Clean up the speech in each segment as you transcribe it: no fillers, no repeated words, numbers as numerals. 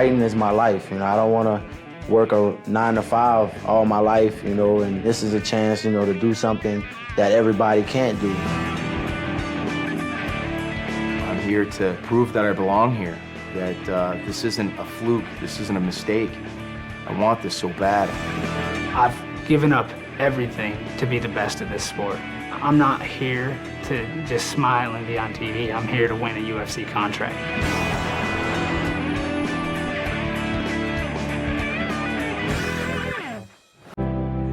fighting is my life. I don't want to work a 9 to 5 all my life, and this is a chance, to do something that everybody can't do. I'm here to prove that I belong here, that this isn't a fluke, this isn't a mistake. I want this so bad. I've given up everything to be the best in this sport. I'm not here to just smile and be on TV. I'm here to win a UFC contract.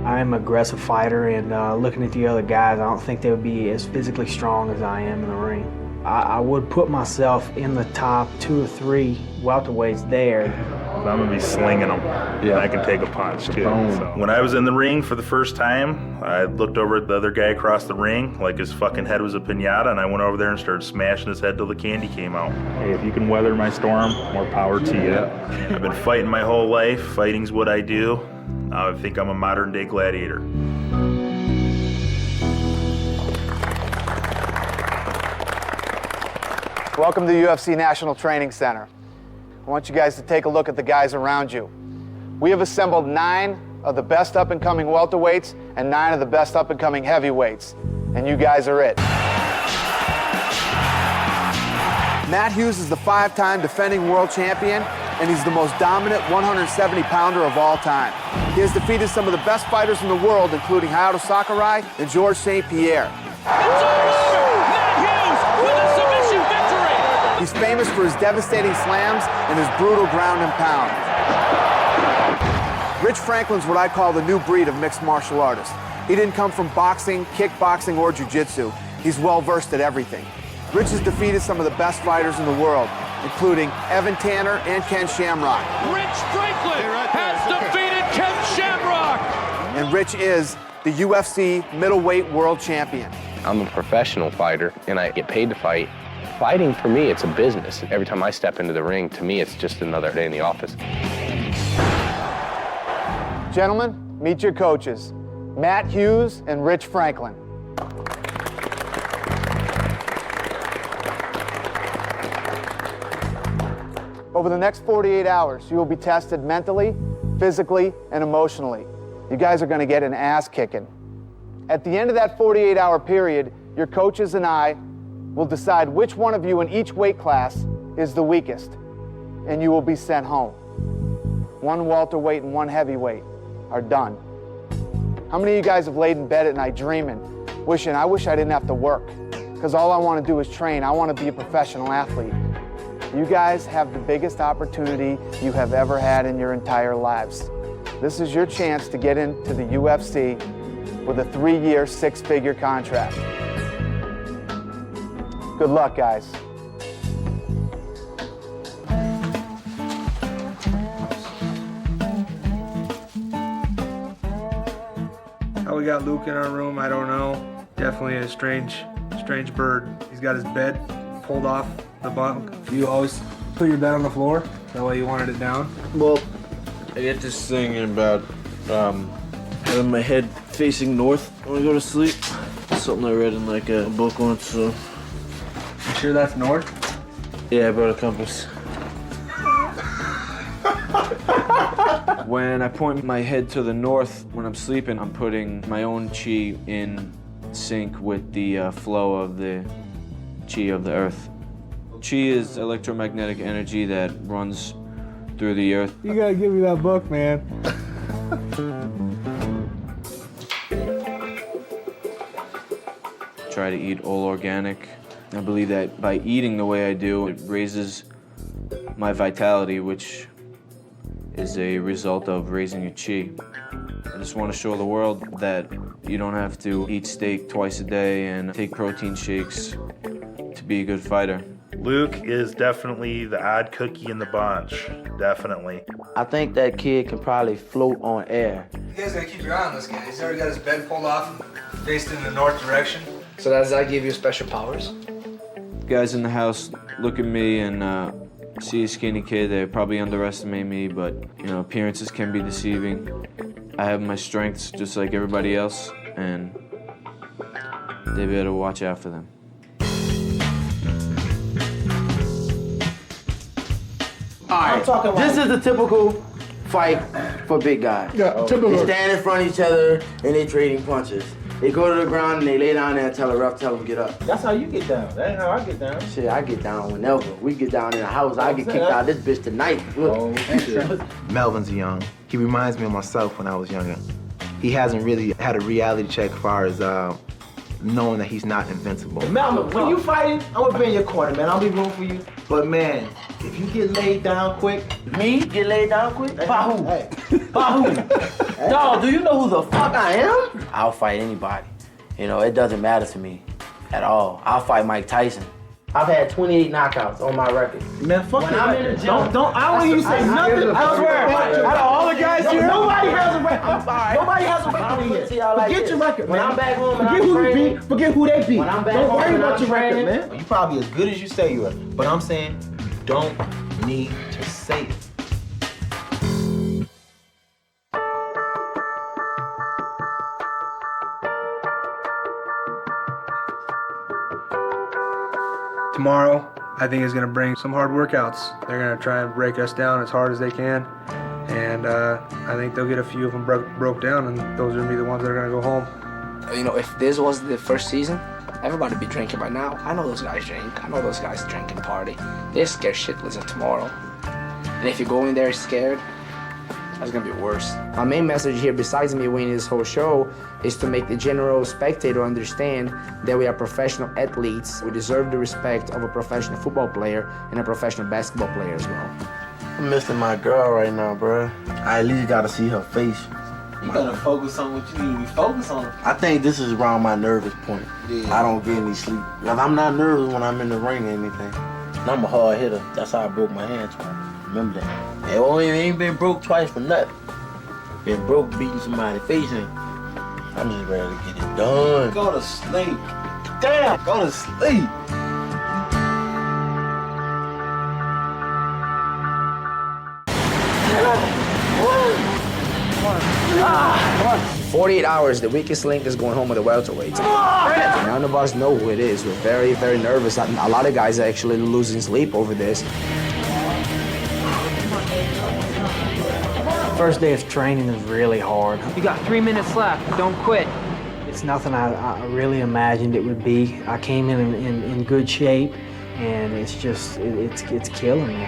I'm an aggressive fighter, and looking at the other guys, I don't think they would be as physically strong as I am in the ring. I would put myself in the top 2 or 3 welterweights there. I'm gonna be slinging them. Yeah, I can take a punch too. So. When I was in the ring for the first time, I looked over at the other guy across the ring like his fucking head was a piñata, and I went over there and started smashing his head till the candy came out. Hey, if you can weather my storm, more power to you. I've been fighting my whole life. Fighting's what I do. I think I'm a modern day gladiator. Welcome to the UFC National Training Center. I want you guys to take a look at the guys around you. We have assembled 9 of the best up-and-coming welterweights and 9 of the best up-and-coming heavyweights, and you guys are it. Matt Hughes is the 5-time defending world champion, and he's the most dominant 170-pounder of all time. He has defeated some of the best fighters in the world, including Hayato Sakurai and Georges St-Pierre. He's famous for his devastating slams and his brutal ground and pound. Rich Franklin's what I call the new breed of mixed martial artist. He didn't come from boxing, kickboxing, or jiu-jitsu. He's well-versed at everything. Rich has defeated some of the best fighters in the world, including Evan Tanner and Ken Shamrock. Rich Franklin has defeated Ken Shamrock! And Rich is the UFC middleweight world champion. I'm a professional fighter, and I get paid to fight. Fighting, for me, it's a business. Every time I step into the ring, to me, it's just another day in the office. Gentlemen, meet your coaches, Matt Hughes and Rich Franklin. Over the next 48 hours, you will be tested mentally, physically, and emotionally. You guys are going to get an ass kicking. At the end of that 48-hour period, your coaches and I will decide which one of you in each weight class is the weakest, and you will be sent home. 1 welterweight and 1 heavyweight are done. How many of you guys have laid in bed at night dreaming, wishing, I wish I didn't have to work, because all I want to do is train. I want to be a professional athlete. You guys have the biggest opportunity you have ever had in your entire lives. This is your chance to get into the UFC with a 3-year, 6-figure contract. Good luck, guys. How we got Luke in our room, I don't know. Definitely a strange bird. He's got his bed pulled off the bunk. You always put your bed on the floor? That way you wanted it down? Well, I get this thing about having my head facing north when I go to sleep. Something I read in like a book once, so. You sure that's north? Yeah, I brought a compass. When I point my head to the north when I'm sleeping, I'm putting my own chi in sync with the flow of the chi of the earth. Chi is electromagnetic energy that runs through the earth. You gotta give me that book, man. Try to eat all organic. I believe that by eating the way I do, it raises my vitality, which is a result of raising your chi. I just want to show the world that you don't have to eat steak twice a day and take protein shakes to be a good fighter. Luke is definitely the odd cookie in the bunch, definitely. I think that kid can probably float on air. You guys gotta keep your eye on this guy. He's already got his bed pulled off, faced in the north direction. So does that give you special powers? Guys in the house look at me and see a skinny kid. They probably underestimate me, but appearances can be deceiving. I have my strengths just like everybody else, and they better watch out for them. I'm talking this is the typical fight for big guys. Yeah, typical. They stand in front of each other and they trading punches. They go to the ground and they lay down there and tell the ref, tell them get up. That's how you get down. That ain't how I get down. Shit, I get down whenever. We get down in the house, I get kicked out of this bitch tonight. Oh, shit. Melvin's young. He reminds me of myself when I was younger. He hasn't really had a reality check as far as knowing that he's not invincible. Melvin, when you fighting, I'm gonna be in your corner, man. I'll be rooting for you. But man, if you get laid down quick, Me? Get laid down quick? By who? hey, By who? Dog, do you know who the fuck I am? I'll fight anybody. You know, it doesn't matter to me at all. I'll fight Mike Tyson. I've had 28 knockouts on my record. man, fuck When your I'm in record. the gym, Don't. I don't hear you say nothing. I swear. Out of all the guys here, nobody has a record. Nobody has a record in here. Forget your record, When man. I'm back home and Forget I'm who training, you beat. Forget who they beat. When I'm back Don't home worry and about I'm your record, training. man. You probably as good as you say you are, but I'm saying you don't need to say it. Tomorrow, I think is going to bring some hard workouts. They're going to try and break us down as hard as they can. And I think they'll get a few of them broke down, and those are going to be the ones that are going to go home. You know, if this was the first season, everybody would be drinking by now. I know those guys drink. I know those guys drink and party. They're scared shitless of tomorrow. And if you go in there scared, that's gonna be worse. My main message here, besides me winning this whole show, is to make the general spectator understand that we are professional athletes. We deserve the respect of a professional football player and a professional basketball player as well. I'm missing my girl right now, bro. I at least gotta see her face. You gotta focus on what you need to be focused on. I think this is around my nervous point. Yeah. I don't get any sleep. Because I'm not nervous when I'm in the ring or anything. And I'm a hard hitter. That's how I broke my hand twice. Remember that. It ain't been broke twice for nothing. Been broke beating somebody's face in. I'm just ready to get it done. Go to sleep. Damn, go to sleep. Come on. 48 hours, the weakest link is going home with the welterweights. None of us know who it is. We're very, very nervous. A lot of guys are actually losing sleep over this. First day of training is really hard. You got 3 minutes left. Don't quit. It's nothing I really imagined it would be. I came in good shape, and it's just, it's killing me.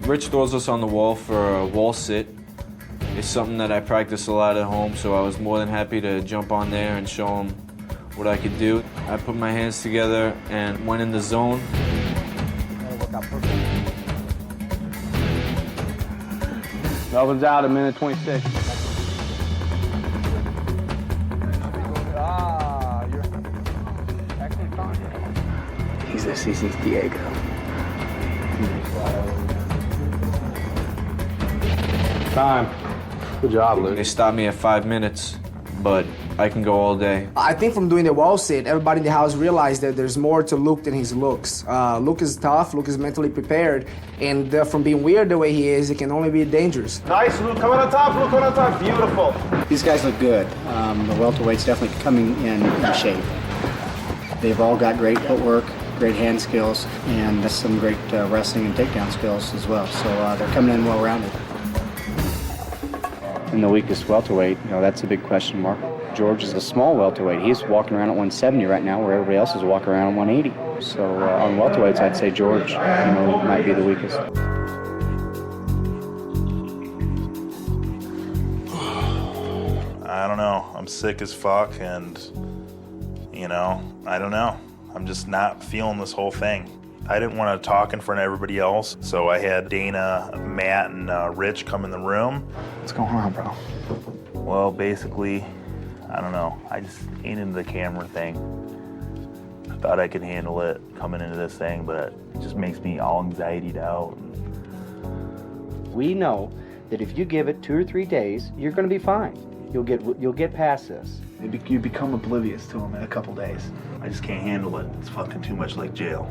Rich throws us on the wall for a wall sit. It's something that I practice a lot at home, so I was more than happy to jump on there and show him what I could do. I put my hands together and went in the zone. Melvin's out a minute 26. He's a CC Diego. Time. Good job, Luke. They stopped me at 5 minutes, but I can go all day. I think from doing the wall sit, everybody in the house realized that there's more to Luke than his looks. Luke is tough, Luke is mentally prepared, and from being weird the way he is, it can only be dangerous. Nice, Luke. Coming on top, Luke. Coming on top. Beautiful. These guys look good. The welterweight's definitely coming in shape. They've all got great footwork, great hand skills, and some great wrestling and takedown skills as well. So they're coming in well-rounded. In the weakest welterweight, that's a big question mark. George is a small welterweight. He's walking around at 170 right now, where everybody else is walking around at 180. So on welterweights, I'd say George, might be the weakest. I don't know. I'm sick as fuck, and I don't know. I'm just not feeling this whole thing. I didn't want to talk in front of everybody else, so I had Dana, Matt, and Rich come in the room. What's going on, bro? Well, basically, I don't know. I just ain't into the camera thing. I thought I could handle it coming into this thing, but it just makes me all anxietied out. We know that if you give it 2 or 3 days, you're going to be fine. You'll get past this. You become oblivious to him in a couple days. I just can't handle it. It's fucking too much like jail.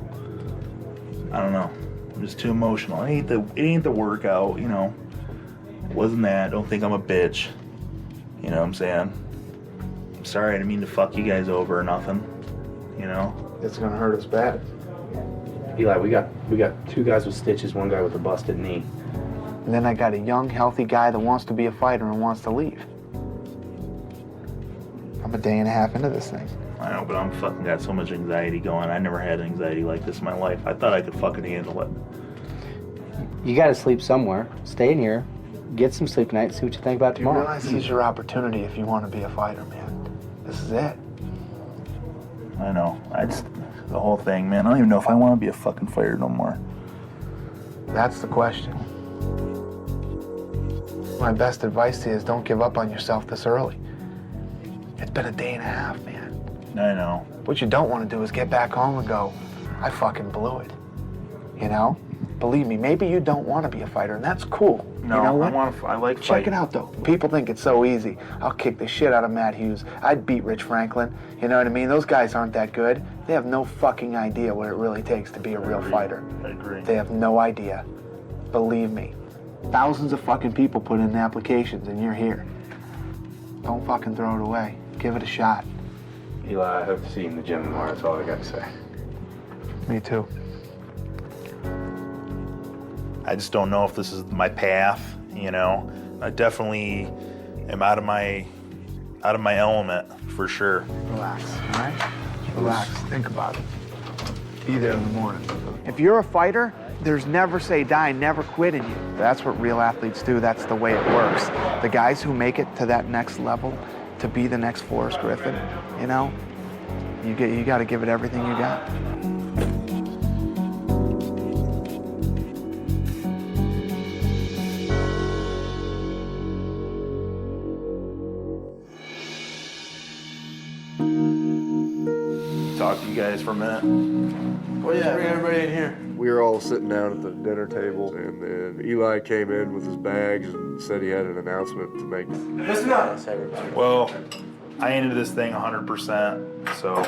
I don't know. I'm just too emotional. It ain't the workout, It wasn't that. Don't think I'm a bitch. You know what I'm saying? sorry, I didn't mean to fuck you guys over or nothing. You know? It's gonna hurt us bad. Eli, we got 2 guys with stitches, 1 guy with a busted knee. And then I got a young, healthy guy that wants to be a fighter and wants to leave. I'm a day and a half into this thing. I know, but I'm fucking got so much anxiety going. I never had anxiety like this in my life. I thought I could fucking handle it. You got to sleep somewhere. Stay in here, get some sleep tonight, see what you think about Do you tomorrow. realize this is your opportunity if you want to be a fighter, man? This is it. I know. The whole thing, man. I don't even know if I want to be a fucking fighter no more. That's the question. My best advice to you is don't give up on yourself this early. It's been a day and a half, man. I know. What you don't want to do is get back home and go, I fucking blew it. You know? Believe me, maybe you don't want to be a fighter, and that's cool. No, you know what? I like Check fighting. it out, though. People think it's so easy. I'll kick the shit out of Matt Hughes. I'd beat Rich Franklin. You know what I mean? Those guys aren't that good. They have no fucking idea what it really takes to be a real fighter. I agree. They have no idea. Believe me. Thousands of fucking people put in applications, and you're here. Don't fucking throw it away. Give it a shot. Eli, I hope to see you in the gym tomorrow. That's all I got to say. Me too. I just don't know if this is my path, you know. I definitely am out of my element for sure. Relax, all right? Relax. Think about it. Be there in the morning. If you're a fighter, there's never say die, never quit in you. That's what real athletes do. That's the way it works. The guys who make it to that next level, to be the next Forrest Griffin, you know, you got to give it everything you got. Talk to you guys for a minute. Oh yeah, bring everybody in here. We were all sitting down at the dinner table, and then Eli came in with his bags and said he had an announcement to make. Listen up. Well, I ain't into this thing 100%, so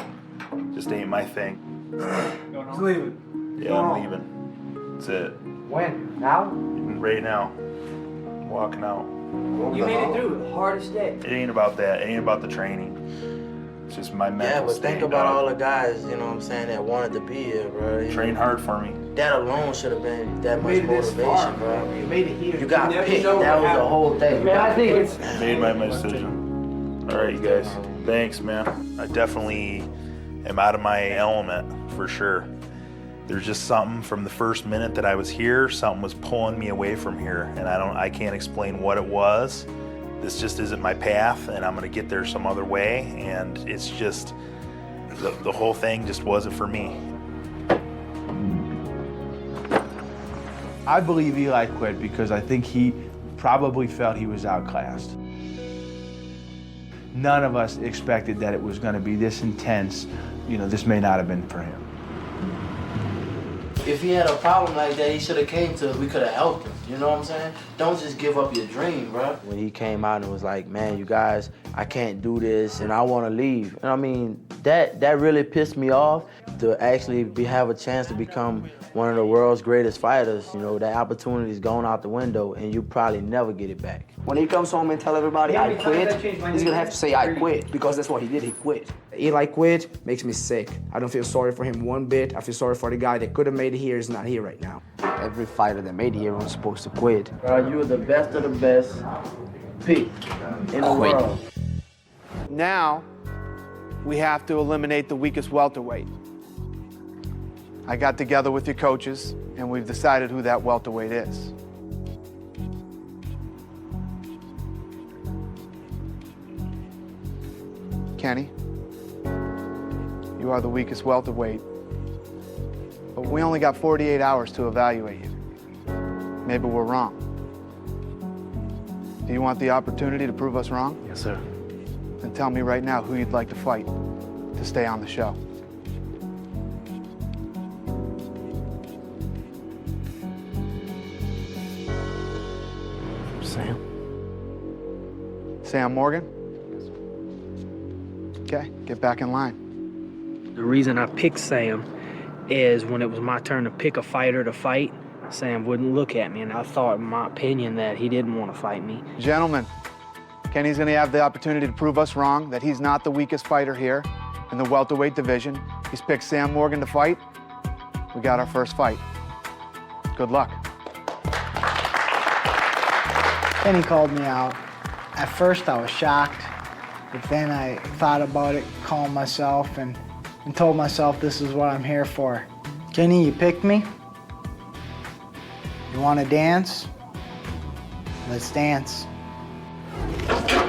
just ain't my thing. He's leaving. Yeah, I'm leaving. That's it. When? Now? Right now. Walking out. You made it through the hardest day. It ain't about that. It ain't about the training. It's just my mental Yeah, but state, think about dog. all the guys, you know what I'm saying, that wanted to be here, bro. You Train know, hard for me. That alone should have been that much made it this motivation, far, bro. You made it here. You got You never picked. know That what was the happened. whole thing. Man, I think it's... Made my decision. All right, you guys. Thanks, man. I definitely am out of my element for sure. There's just something from the first minute that I was here, something was pulling me away from here, and I can't explain what it was. This just isn't my path, and I'm gonna get there some other way, and it's just, the whole thing just wasn't for me. I believe Eli quit because I think he probably felt he was outclassed. None of us expected that it was going to be this intense. You know, this may not have been for him. If he had a problem like that, he should have came to us. We could have helped him. You know what I'm saying? Don't just give up your dream, bro. When he came out and was like, man, you guys, I can't do this and I want to leave. And I mean, that really pissed me off to actually have a chance to become one of the world's greatest fighters. You know, that opportunity's gone out the window and you probably never get it back. When he comes home and tell everybody I quit, he's gonna have to say I quit because that's what he did, he quit. Eli quit makes me sick. I don't feel sorry for him one bit. I feel sorry for the guy that could have made it here is not here right now. Every fighter that made it here was supposed to quit. You were the best of the best pick in the world. Now, we have to eliminate the weakest welterweight. I got together with your coaches, and we've decided who that welterweight is. Kenny, you are the weakest welterweight, but we only got 48 hours to evaluate you. Maybe we're wrong. Do you want the opportunity to prove us wrong? Yes, sir. Then tell me right now who you'd like to fight to stay on the show. Sam. Sam Morgan? Okay, get back in line. The reason I picked Sam is when it was my turn to pick a fighter to fight, Sam wouldn't look at me, and I thought, in my opinion, that he didn't want to fight me. Gentlemen, Kenny's going to have the opportunity to prove us wrong, that he's not the weakest fighter here in the welterweight division. He's picked Sam Morgan to fight. We got our first fight. Good luck. Kenny called me out. At first I was shocked, but then I thought about it, calmed myself, and told myself this is what I'm here for. Kenny, you picked me. You want to dance? Let's dance.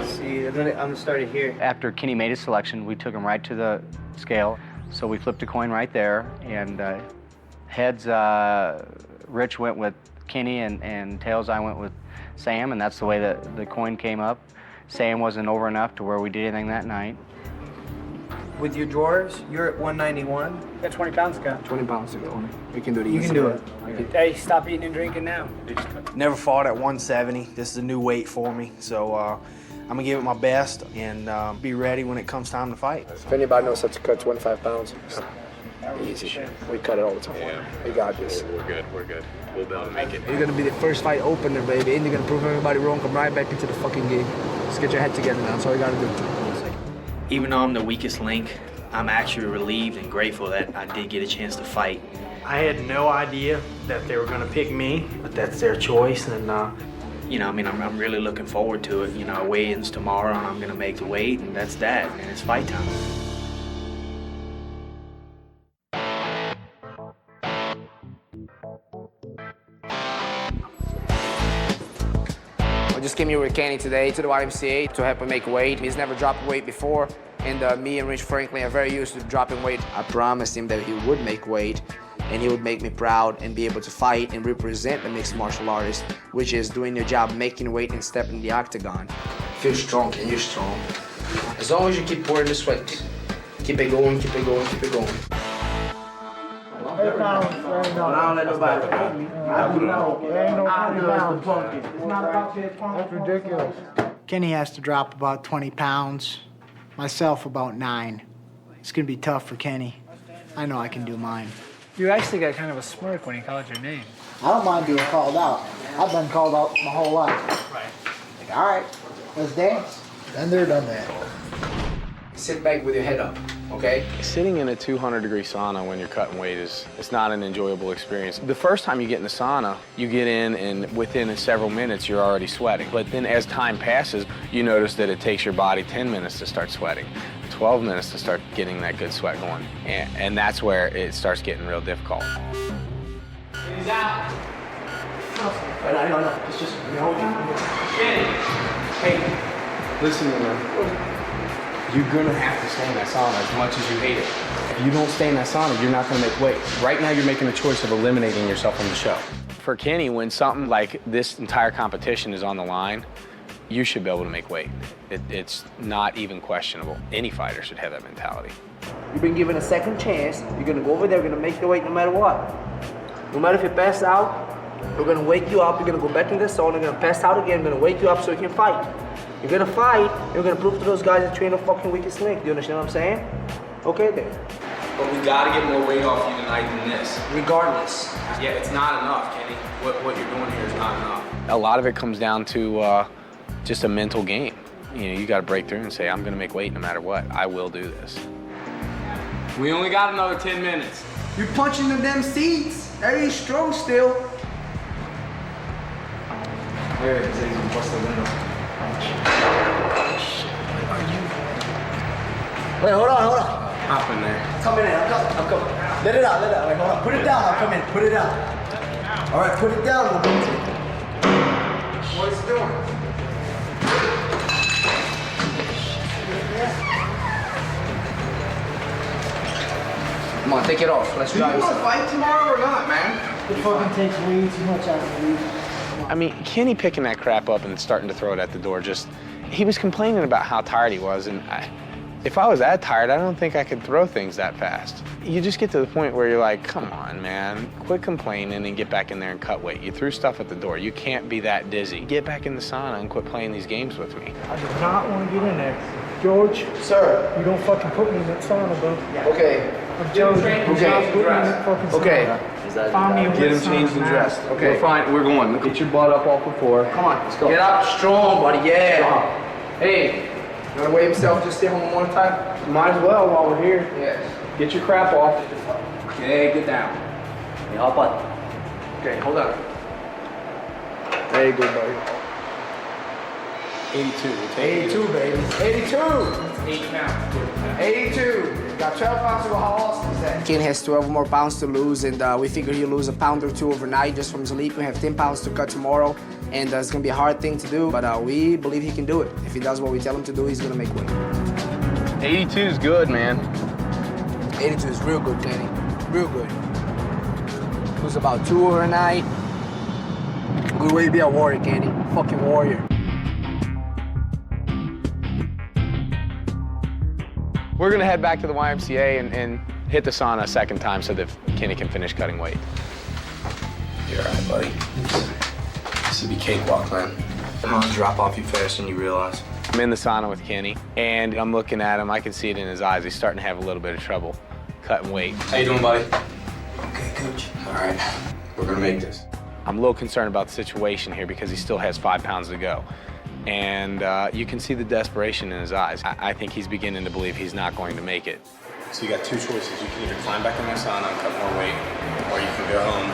See, I'm gonna start it here. After Kenny made his selection, we took him right to the scale. So we flipped a coin right there, and heads, Rich went with Kenny, and tails, I went with Sam, and that's the way that the coin came up. Sam wasn't over enough to where we did anything that night. With your drawers, you're at 191. Got 20 pounds ago. 20 pounds to go. We can do it. You can do it. Hey, stop eating and drinking now. Never fought at 170. This is a new weight for me, so I'm gonna give it my best and be ready when it comes time to fight. If anybody knows how to cut 25 pounds, easy. We cut it all the time. Yeah. We got this. We're good. We'll be able to make it. You're gonna be the first fight opener, baby, and you're gonna prove everybody wrong. Come right back into the fucking game. Just get your head together now. That's all you gotta do. Even though I'm the weakest link, I'm actually relieved and grateful that I did get a chance to fight. I had no idea that they were gonna pick me, but that's their choice, and you know, I mean, I'm really looking forward to it. You know, weigh-ins tomorrow, and I'm gonna make the weight, and that's that, and it's fight time. I just came here with Kenny today to the YMCA to help him make weight. He's never dropped weight before, and me and Rich Franklin are very used to dropping weight. I promised him that he would make weight, and he would make me proud and be able to fight and represent the mixed martial artist, which is doing your job, making weight and stepping in the octagon. Feel strong, Ken, you're strong. As long as you keep pouring the sweat, keep it going, keep it going, keep it going. That's ridiculous. Kenny has to drop about 20 pounds, myself about 9. It's gonna be tough for Kenny. I know I can do mine. You actually got kind of a smirk when he called your name. I don't mind being called out. I've been called out my whole life. Right. Like, all right, let's dance. Then they're done that. Sit back with your head up, okay? Sitting in a 200-degree sauna when you're cutting weight it's not an enjoyable experience. The first time you get in the sauna, you get in and within several minutes you're already sweating. But then as time passes, you notice that it takes your body 10 minutes to start sweating, 12 minutes to start getting that good sweat going. And that's where it starts getting real difficult. He's out. No, it's just, Hey, listen, man. You're gonna have to stay in that sauna as much as you hate it. If you don't stay in that sauna, you're not gonna make weight. Right now, you're making a choice of eliminating yourself from the show. For Kenny, when something like this entire competition is on the line, you should be able to make weight. It's not even questionable. Any fighter should have that mentality. You've been given a second chance. You're gonna go over there, you're gonna make the weight no matter what. No matter if you pass out, we're gonna wake you up, you're gonna go back in the sauna, you're gonna pass out again, we're gonna wake you up so you can fight. You're gonna fight, you're gonna prove to those guys that you ain't no fucking weakest link. Do you understand what I'm saying? Okay then. But we gotta get more weight off you tonight than this. Regardless. Yeah, it's not enough, Kenny. What you're doing here is not enough. A lot of it comes down to just a mental game. You know, you gotta break through and say, I'm gonna make weight no matter what. I will do this. We only got another 10 minutes. You're punching the damn seats. That ain't strong still. Here it is, what's the window? Wait, hold on. Hop in there. Come in. I'm coming. Let it out. Wait, hold on. Put it down. I'll come in. Put it down. All right, put it down. What is it doing? Come on, take it off. Let's try this. Do you want to fight tomorrow or not, man? It fucking takes way too much out of me. I mean, Kenny picking that crap up and starting to throw it at the door, he was complaining about how tired he was, and if I was that tired, I don't think I could throw things that fast. You just get to the point where you're like, come on, man, quit complaining and get back in there and cut weight. You threw stuff at the door. You can't be that dizzy. Get back in the sauna and quit playing these games with me. I do not want to get in there. George. Sir. You don't fucking put me in that sauna, bro. Okay. I'm joking. Okay. Get him changed and dressed. Okay. We're fine. We're going. Get your butt up off the floor. Come on, let's go. Get up strong, buddy. Yeah. Hey, you wanna weigh himself? Just stay home one more time. Might as well while we're here. Yes. Get your crap off. Okay, get down. Yeah, hop on. Okay, hold on. There you go, buddy. 82. 82, baby. 82. 8 pounds. 82. Got 12 pounds to go. How awesome is that? Ken has 12 more pounds to lose, and we figure he'll lose a pound or two overnight just from sleep. We have 10 pounds to cut tomorrow, and it's gonna be a hard thing to do, but we believe he can do it. If he does what we tell him to do, he's gonna make weight. 82 is good, man. 82 is real good, Kenny. Real good. Lose about 2 overnight. Good way to be a warrior, Kenny. Fucking warrior. We're gonna head back to the YMCA and hit the sauna a second time so that Kenny can finish cutting weight. You're all right, buddy. This will be cakewalk, man. I'm gonna drop off you faster than you realize. I'm in the sauna with Kenny, and I'm looking at him. I can see it in his eyes. He's starting to have a little bit of trouble cutting weight. How you doing, buddy? Okay, coach. All right, we're gonna make this. I'm a little concerned about the situation here because he still has 5 pounds to go. And you can see the desperation in his eyes. I think he's beginning to believe he's not going to make it. So you got 2 choices. You can either climb back in that sauna and cut more weight, or you can go home,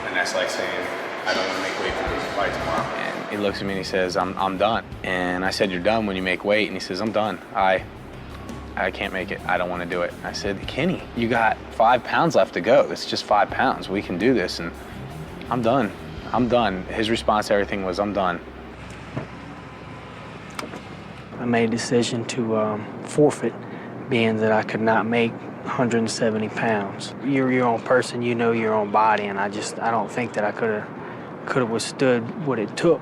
and that's like saying, I don't want to make weight for this fight tomorrow. And he looks at me and he says, I'm done. And I said, you're done when you make weight? And he says, I'm done. I can't make it. I don't want to do it. I said, Kenny, you got 5 pounds left to go. It's just 5 pounds. We can do this. And I'm done. I'm done. His response to everything was, I'm done. I made a decision to forfeit, being that I could not make 170 pounds. You're your own person, you know your own body, and I don't think that I could have withstood what it took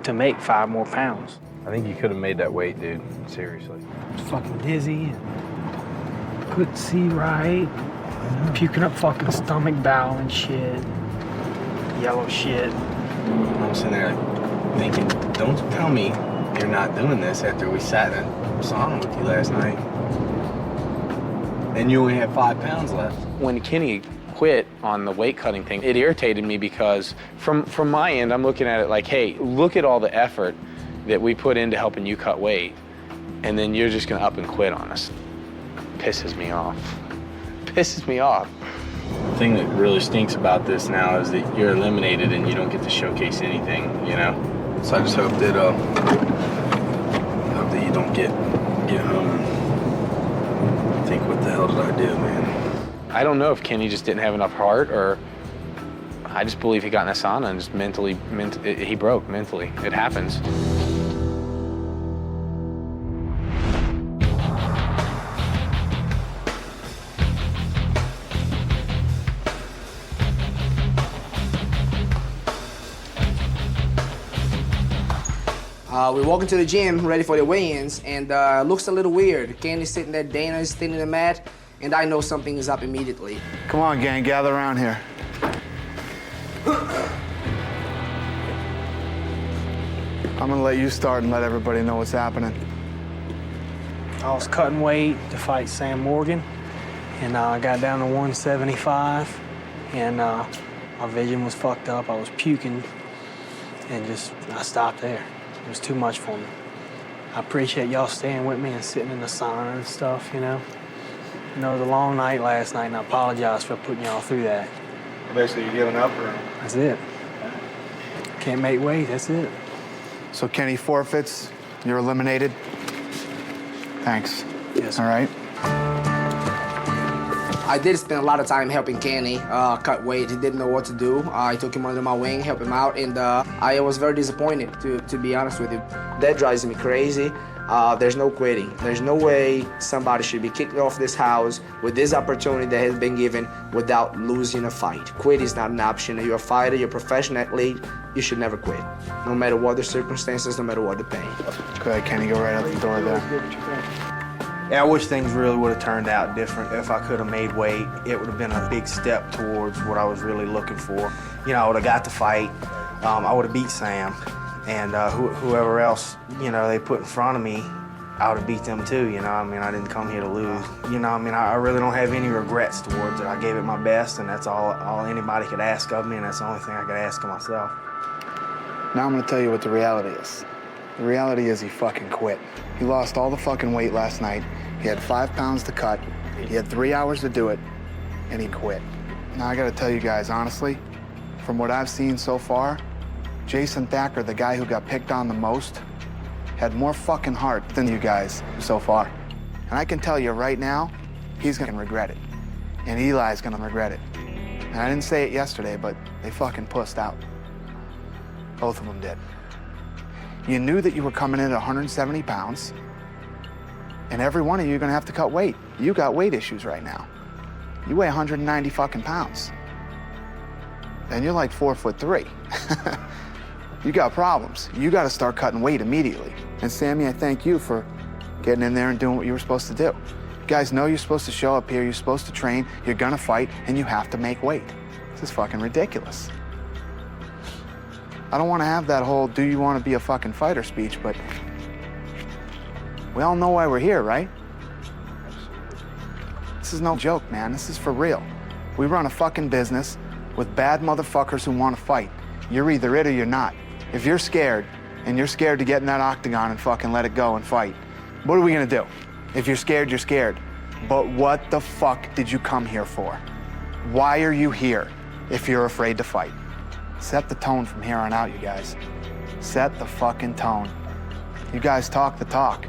to make 5 more pounds. I think you could have made that weight, dude. Seriously. I was fucking dizzy, and couldn't see right, puking up fucking stomach bowel and shit, yellow shit. I'm sitting there thinking, don't tell me you're not doing this after we sat in a sauna with you last night. And you only have 5 pounds left. When Kenny quit on the weight cutting thing, it irritated me because from my end, I'm looking at it like, hey, look at all the effort that we put into helping you cut weight, and then you're just gonna up and quit on us. Pisses me off. Pisses me off. The thing that really stinks about this now is that you're eliminated and you don't get to showcase anything, you know? So I just hope that you don't get home and think, what the hell did I do, man? I don't know if Kenny just didn't have enough heart, or I just believe he got in a sauna and just he broke mentally. It happens. We walk into the gym, ready for the weigh-ins, and looks a little weird. Kenny's sitting there, Dana is sitting in the mat, and I know something is up immediately. Come on, gang, gather around here. I'm gonna let you start and let everybody know what's happening. I was cutting weight to fight Sam Morgan, and I got down to 175, and my vision was fucked up. I was puking, and I stopped there. It was too much for me. I appreciate y'all staying with me and sitting in the sauna and stuff, you know. You know, it was a long night last night, and I apologize for putting y'all through that. Basically, you're giving up, or? That's it. Can't make weight, that's it. So Kenny forfeits, you're eliminated. Thanks. Yes. All right. I did spend a lot of time helping Kenny cut weight. He didn't know what to do. I took him under my wing, helped him out, and I was very disappointed, to be honest with you. That drives me crazy. There's no quitting. There's no way somebody should be kicked off this house with this opportunity that has been given without losing a fight. Quit is not an option. You're a fighter, you're a professional athlete, you should never quit. No matter what the circumstances, no matter what the pain. Go ahead, Kenny, go right out the door there. Yeah, I wish things really would have turned out different. If I could have made weight, it would have been a big step towards what I was really looking for. You know, I would have got the fight. I would have beat Sam. And whoever else, you know, they put in front of me, I would have beat them too, you know. I mean, I didn't come here to lose. You know, I mean, I really don't have any regrets towards it. I gave it my best, and that's all anybody could ask of me, and that's the only thing I could ask of myself. Now I'm gonna tell you what the reality is. The reality is he fucking quit. He lost all the fucking weight last night. He had 5 pounds to cut. He had 3 hours to do it, and he quit. Now, I gotta tell you guys, honestly, from what I've seen so far, Jason Thacker, the guy who got picked on the most, had more fucking heart than you guys so far. And I can tell you right now, he's gonna regret it. And Eli's gonna regret it. And I didn't say it yesterday, but they fucking pussed out. Both of them did. You knew that you were coming in at 170 pounds, and every one of you are gonna have to cut weight. You got weight issues right now. You weigh 190 fucking pounds. And you're like 4'3". You got problems. You gotta start cutting weight immediately. And Sammy, I thank you for getting in there and doing what you were supposed to do. You guys know you're supposed to show up here, you're supposed to train, you're gonna fight, and you have to make weight. This is fucking ridiculous. I don't wanna have that whole do you wanna be a fucking fighter speech, but we all know why we're here, right? This is no joke, man. This is for real. We run a fucking business with bad motherfuckers who wanna fight. You're either it or you're not. If you're scared, and you're scared to get in that octagon and fucking let it go and fight, what are we gonna do? If you're scared, you're scared. But what the fuck did you come here for? Why are you here if you're afraid to fight? Set the tone from here on out, you guys. Set the fucking tone. You guys talk the talk.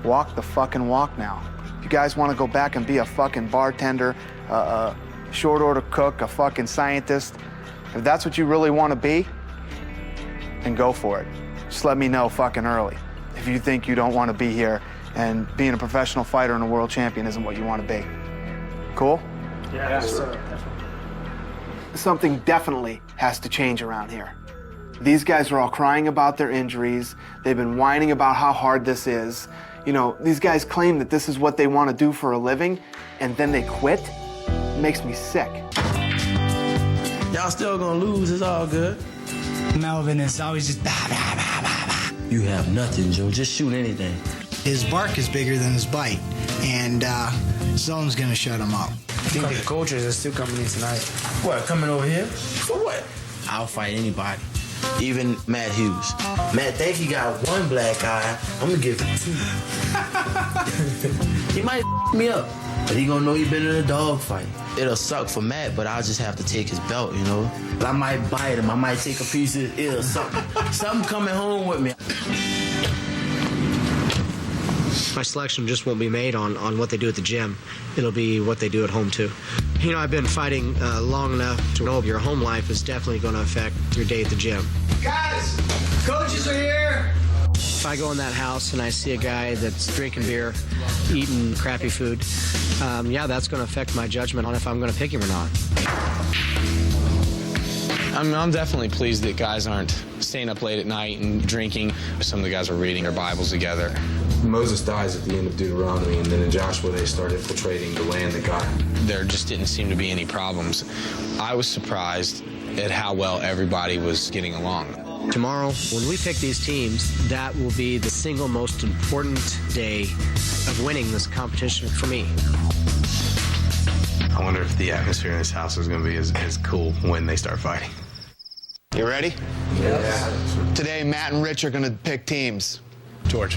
Walk the fucking walk now. If you guys want to go back and be a fucking bartender, a short order cook, a fucking scientist, if that's what you really want to be, then go for it. Just let me know fucking early. If you think you don't want to be here and being a professional fighter and a world champion isn't what you want to be. Cool? Yes, sir. Something definitely has to change around here. These guys are all crying about their injuries. They've been whining about how hard this is. You know, these guys claim that this is what they want to do for a living, and then they quit. It makes me sick. Y'all still gonna lose, it's all good. Melvin is always just bah, bah, bah, bah, bah. You have nothing, Joe. Just shoot anything. His bark is bigger than his bite, and Zone's gonna shut him up. I think the coaches are still coming in tonight. What, coming over here? For what? I'll fight anybody. Even Matt Hughes. Matt think he got one black eye. I'm gonna give him 2. He might me up, but he gonna know he been in a dog fight. It'll suck for Matt, but I'll just have to take his belt, you know? I might bite him. I might take a piece of it or something. Something coming home with me. My selection just won't be made on what they do at the gym. It'll be what they do at home, too. You know, I've been fighting long enough to know your home life is definitely going to affect your day at the gym. Guys, coaches are here. If I go in that house and I see a guy that's drinking beer, eating crappy food, yeah, that's going to affect my judgment on if I'm going to pick him or not. I'm definitely pleased that guys aren't staying up late at night and drinking. Some of the guys are reading their Bibles together. Moses dies at the end of Deuteronomy, and then in Joshua they start infiltrating the land that God. There just didn't seem to be any problems. I was surprised at how well everybody was getting along. Tomorrow, when we pick these teams, that will be the single most important day of winning this competition for me. I wonder if the atmosphere in this house is going to be as cool when they start fighting. You ready? Yes. Today, Matt and Rich are gonna pick teams. George.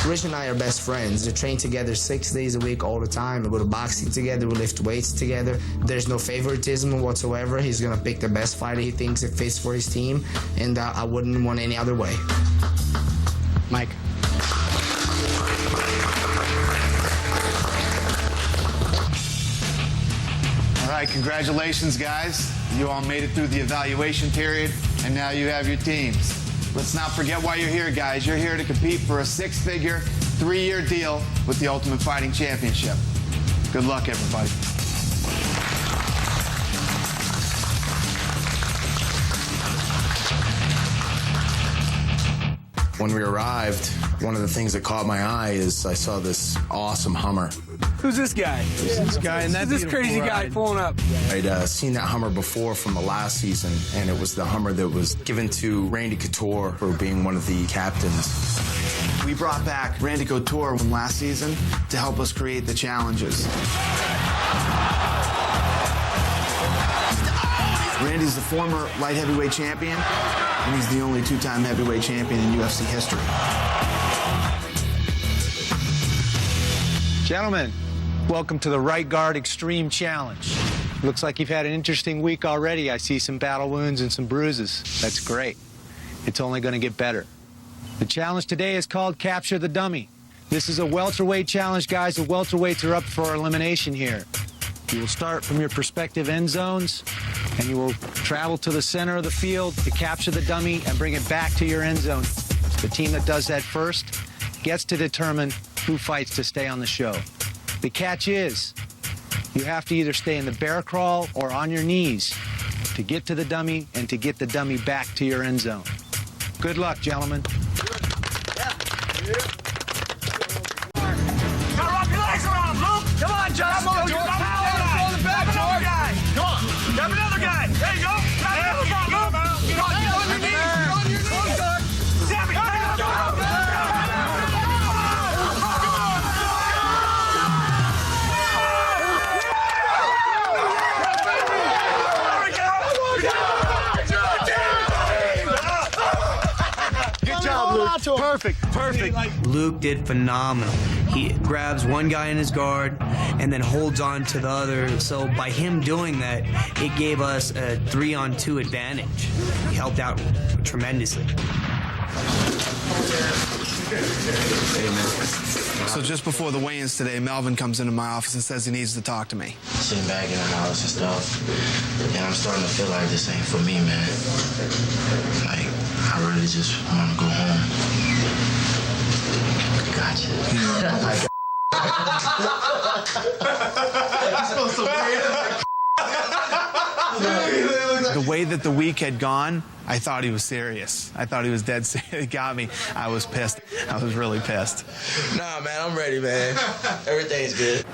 Rich and I are best friends. We train together 6 days a week all the time. We go to boxing together, we lift weights together. There's no favoritism whatsoever. He's gonna pick the best fighter he thinks it fits for his team, and I wouldn't want any other way. Mike. All right, congratulations, guys. You all made it through the evaluation period, and now you have your teams. Let's not forget why you're here, guys. You're here to compete for a 6-figure, 3-year deal with the Ultimate Fighting Championship. Good luck, everybody. When we arrived, one of the things that caught my eye is I saw this awesome Hummer. Who's this guy? Who's this guy? And that's this crazy guy pulling up. I'd seen that Hummer before from the last season, and it was the Hummer that was given to Randy Couture for being one of the captains. We brought back Randy Couture from last season to help us create the challenges. Randy's the former light heavyweight champion, and he's the only two-time heavyweight champion in UFC history. Gentlemen, welcome to the Right Guard Extreme Challenge. Looks like you've had an interesting week already. I see some battle wounds and some bruises. That's great. It's only going to get better. The challenge today is called Capture the Dummy. This is a welterweight challenge, guys. The welterweights are up for elimination here. You will start from your prospective end zones, and you will travel to the center of the field to capture the dummy and bring it back to your end zone. The team that does that first gets to determine who fights to stay on the show. The catch is, you have to either stay in the bear crawl or on your knees to get to the dummy and to get the dummy back to your end zone. Good luck, gentlemen. Come on, Josh. Come on, George. Throw the back, George. Come on. Grab another guy. There you go. Grab another guy. Come on. Get on your knees. Get on your knees. Sammy, come on. Good job, Luke. Perfect. Luke did phenomenal. He grabs one guy in his guard and then holds on to the other. So by him doing that, it gave us a 3-on-2 advantage. He helped out tremendously. Hey, man. So just before the weigh-ins today, Melvin comes into my office and says he needs to talk to me. Sitting back in the house and stuff, and I'm starting to feel like this ain't for me, man. Like, I really just want to go home. Gotcha. The way that the week had gone, I thought he was serious. I thought he was dead serious. It got me. I was pissed. I was really pissed. Nah, man, I'm ready, man. Everything's good.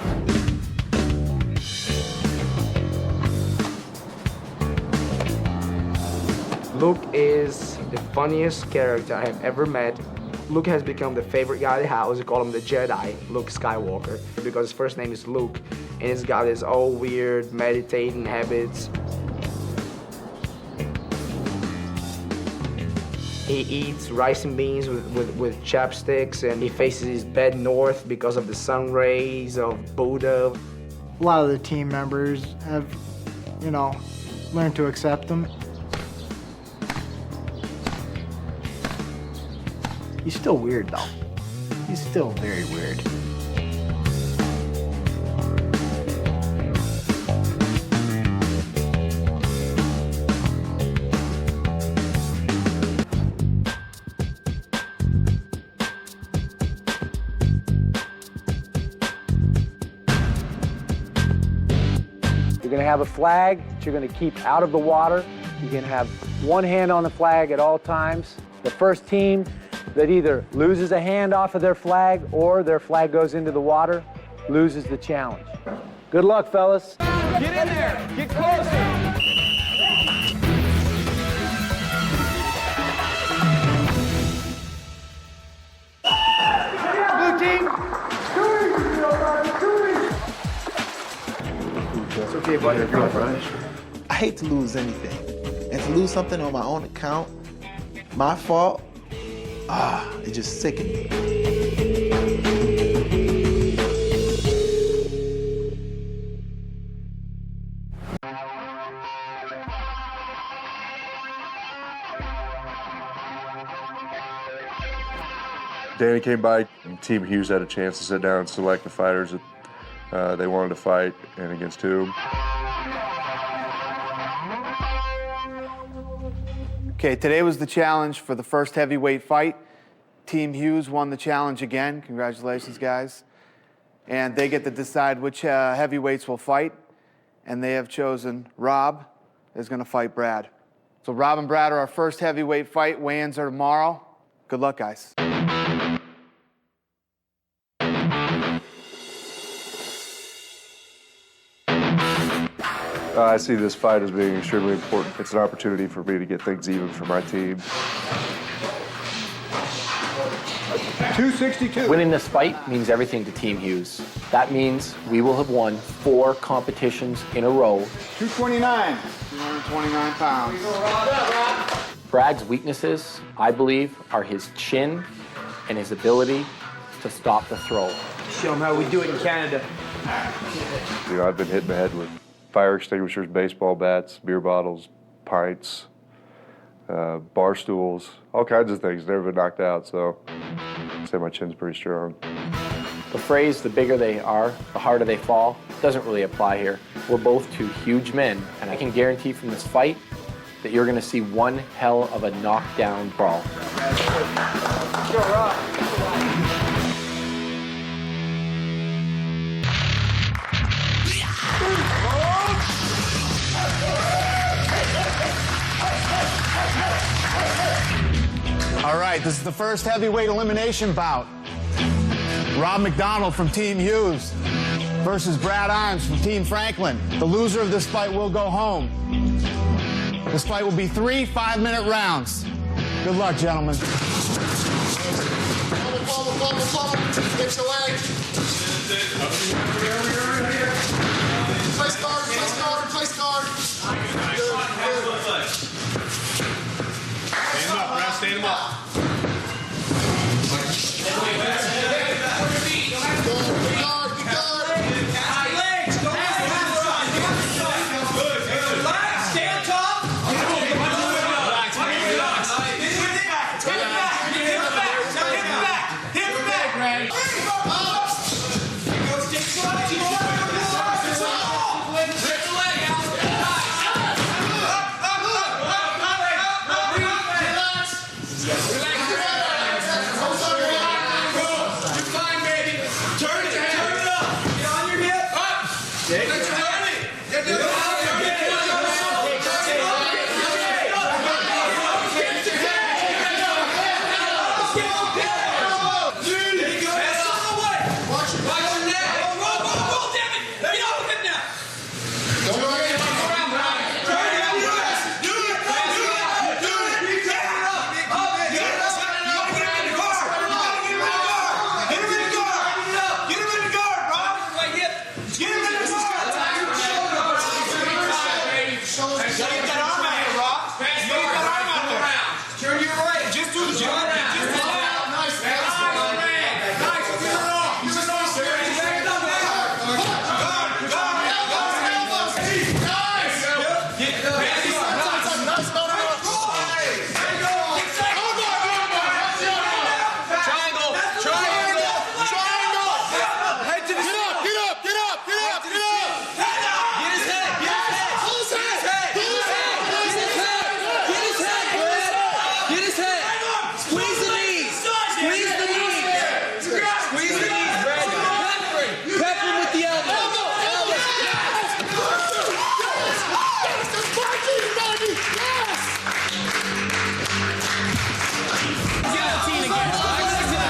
Luke is the funniest character I have ever met. Luke has become the favorite guy in the house. We call him the Jedi, Luke Skywalker, because his first name is Luke, and he's got his all weird meditating habits. He eats rice and beans with chopsticks, and he faces his bed north because of the sun rays of Buddha. A lot of the team members have, learned to accept him. He's still weird, though. He's still very weird. You're gonna have a flag that you're gonna keep out of the water. You can have one hand on the flag at all times. The first team that either loses a hand off of their flag or their flag goes into the water loses the challenge. Good luck, fellas. Get in there. Get closer. Blue team. It's okay, buddy. I hate to lose anything. And to lose something on my own account, my fault, it just sickened me. Danny came by, and Team Hughes had a chance to sit down and select the fighters that they wanted to fight and against whom. Okay, today was the challenge for the first heavyweight fight. Team Hughes won the challenge again. Congratulations, guys. And they get to decide which heavyweights will fight. And they have chosen Rob is going to fight Brad. So Rob and Brad are our first heavyweight fight. Weigh-ins are tomorrow. Good luck, guys. I see this fight as being extremely important. It's an opportunity for me to get things even for my team. 262. Winning this fight means everything to Team Hughes. That means we will have won 4 competitions in a row. 229. 229 pounds. Brad's weaknesses, I believe, are his chin and his ability to stop the throw. Show them how we do it in Canada. You know, I've been hit in the head with fire extinguishers, baseball bats, beer bottles, pints, bar stools, all kinds of things. Never been knocked out, so I'd say my chin's pretty strong. The phrase, the bigger they are, the harder they fall, doesn't really apply here. We're both 2 huge men, and I can guarantee from this fight that you're gonna see one hell of a knockdown brawl. All right, this is the first heavyweight elimination bout. Rob McDonald from Team Hughes versus Brad Arms from Team Franklin. The loser of this fight will go home. This fight will be 3 5-minute rounds. Good luck, gentlemen. Get your leg. Place guard, place guard, place guard. Stand him up, Brad, stand him up.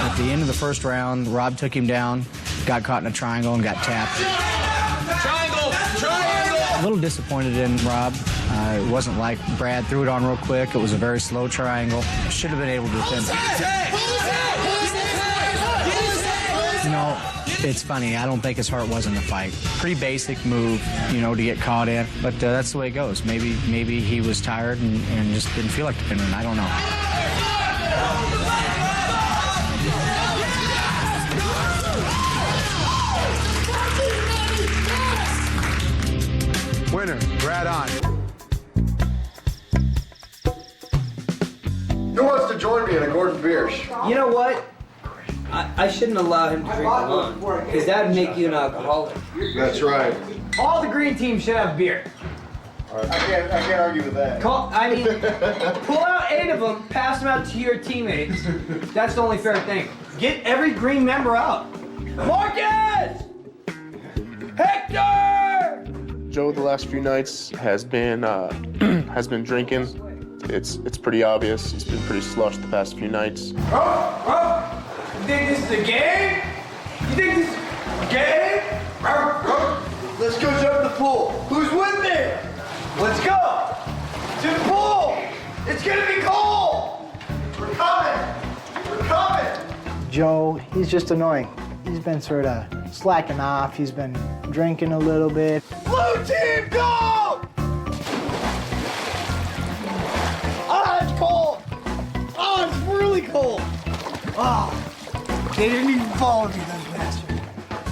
At the end of the first round, Rob took him down, got caught in a triangle, and got tapped. Triangle! Triangle! A little disappointed in Rob. It wasn't like Brad threw it on real quick. It was a very slow triangle. Should have been able to defend it. You know, it's funny. I don't think his heart was in the fight. Pretty basic move, you know, to get caught in. But that's the way it goes. Maybe he was tired and just didn't feel like defending. I don't know. Winner, Brad On. Who wants to join me in a Gordon Biersch? You know what? I shouldn't allow him to drink alone, because that would make you an alcoholic. That's right. All the green team should have beer. I can't argue with that. Pull out 8 of them, pass them out to your teammates. That's the only fair thing. Get every green member out. Marcus! Hector! Joe, the last few nights has been drinking. It's pretty obvious. He's been pretty slushed the past few nights. You think this is a game? You think this is a game? Let's go jump the pool. Who's with me? Let's go! To the pool! It's gonna be cold! We're coming. We're coming. Joe, he's just annoying. He's been sort of slacking off. He's been drinking a little bit. Blue team, go! Ah, it's cold. Oh, it's really cold. Oh, they didn't even follow me, those bastards.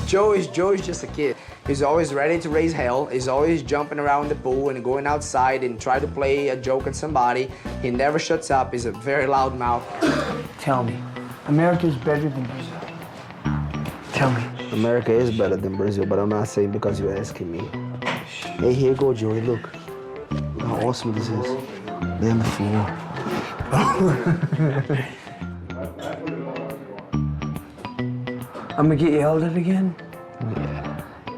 Joe is just a kid. He's always ready to raise hell. He's always jumping around the pool and going outside and try to play a joke on somebody. He never shuts up. He's a very loud mouth. Tell me, America's better than Brazil. Tell me. America is better than Brazil, but I'm not saying because you're asking me. Hey, here you go, Joey. Look how awesome this is. Lay on the floor. I'm gonna get yelled at again?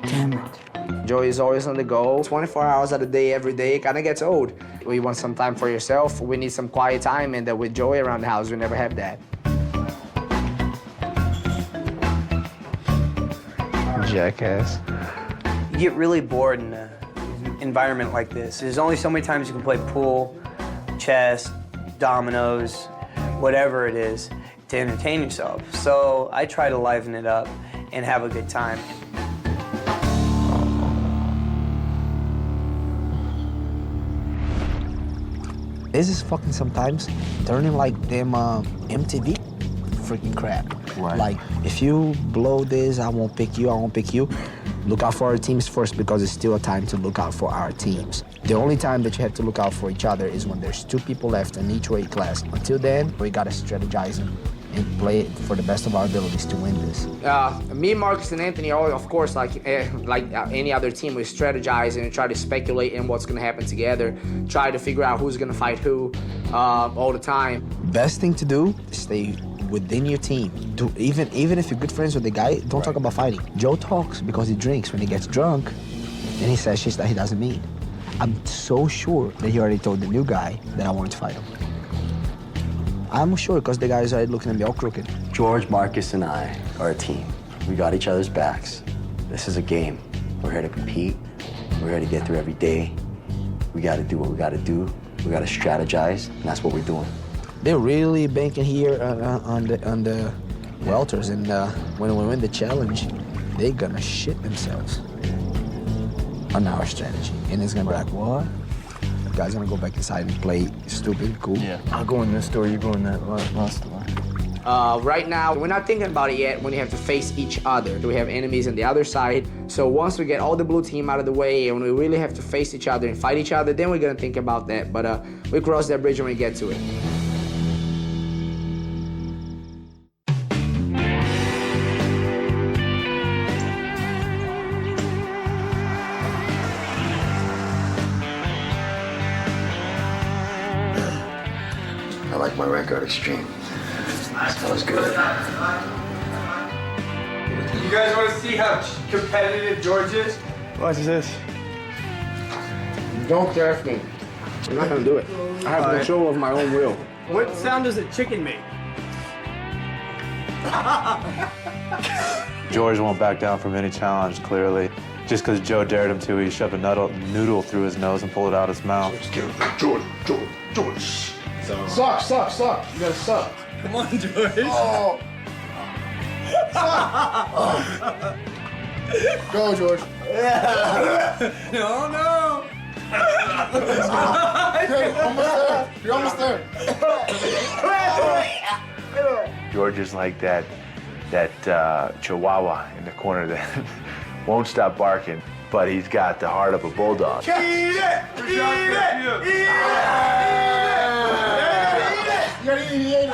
Damn it. Joey is always on the go, 24 hours of the day, every day. It kind of gets old. We want some time for yourself. We need some quiet time, and with Joey around the house, we never have that. Jackass. You get really bored in an environment like this. There's only so many times you can play pool, chess, dominoes, whatever it is, to entertain yourself. So I try to liven it up and have a good time. This is fucking sometimes turning like them MTV freaking crap. Right. Like, if you blow this, I won't pick you, I won't pick you. Look out for our teams first because it's still a time to look out for our teams. The only time that you have to look out for each other is when there's 2 people left in each weight class. Until then, we gotta strategize and play it for the best of our abilities to win this. Me, Marcus, and Anthony, of course, like any other team, we strategize and try to speculate in what's gonna happen together, try to figure out who's gonna fight who all the time. Best thing to do is stay within your team. Even if you're good friends with the guy, don't talk about fighting. Joe talks because he drinks. When he gets drunk, then he says shit that he doesn't mean. I'm so sure that he already told the new guy that I wanted to fight him. I'm sure because the guy's already looking at me all crooked. George, Marcus, and I are a team. We got each other's backs. This is a game. We're here to compete. We're here to get through every day. We got to do what we got to do. We got to strategize, and that's what we're doing. They're really banking here on the welters, and when we win the challenge, they're gonna shit themselves on our strategy. And it's gonna be like, what? The guy's gonna go back inside and play stupid, cool. Yeah. I'll go in this door, you go in that last door. Right now, we're not thinking about it yet when we have to face each other. We have enemies on the other side. So once we get all the blue team out of the way and we really have to face each other and fight each other, then we're gonna think about that. But we cross that bridge when we get to it. I like my right guard extreme. That was good. You guys want to see how competitive George is? Watch this. Don't test me. I'm not gonna do it. I have control of my own will. What sound does a chicken make? George won't back down from any challenge, clearly. Just because Joe dared him to, he shoved a noodle through his nose and pulled it out his mouth. George. Suck. You gotta suck. Come on, George. Oh. Suck. Go, George. No. Okay, almost there. You're almost there. George is like that chihuahua in the corner that won't stop barking, but he's got the heart of a bulldog. Eat it! You gotta eat it.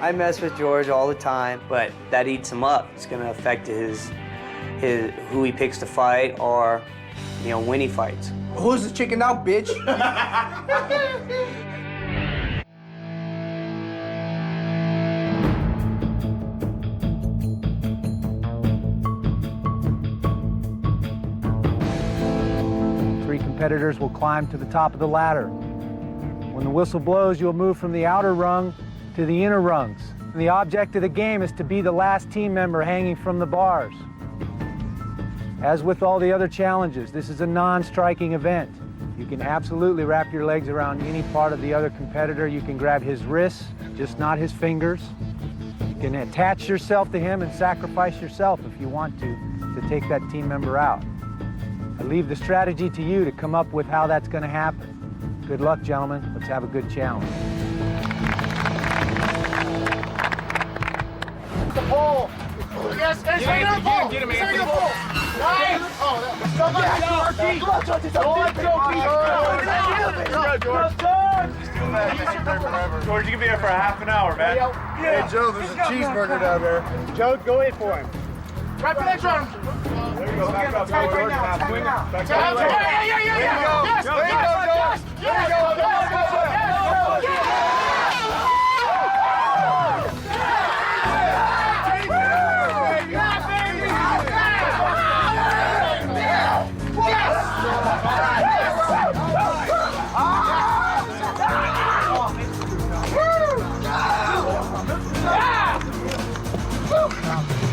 I mess with George all the time, but that eats him up. It's gonna affect his who he picks to fight or, when he fights. Who's the chicken now, bitch? 3 competitors will climb to the top of the ladder. When the whistle blows, you'll move from the outer rung to the inner rungs. And the object of the game is to be the last team member hanging from the bars. As with all the other challenges, this is a non-striking event. You can absolutely wrap your legs around any part of the other competitor. You can grab his wrists, just not his fingers. can attach yourself to him and sacrifice yourself if you want to take that team member out. I leave the strategy to you to come up with how that's going to happen. Good luck, gentlemen. Let's have a good challenge. The pole. Yes, get him, get him, man. The pole. Nice. Oh, come on, George. Come on, George. George, you can be here for a half an hour, man. Hey, Joe, there's a cheeseburger down there. Joe, go in for him. Right for the next round. There you go, back up. Right now. Back up. Yeah. Yes, there you go, George. There you go.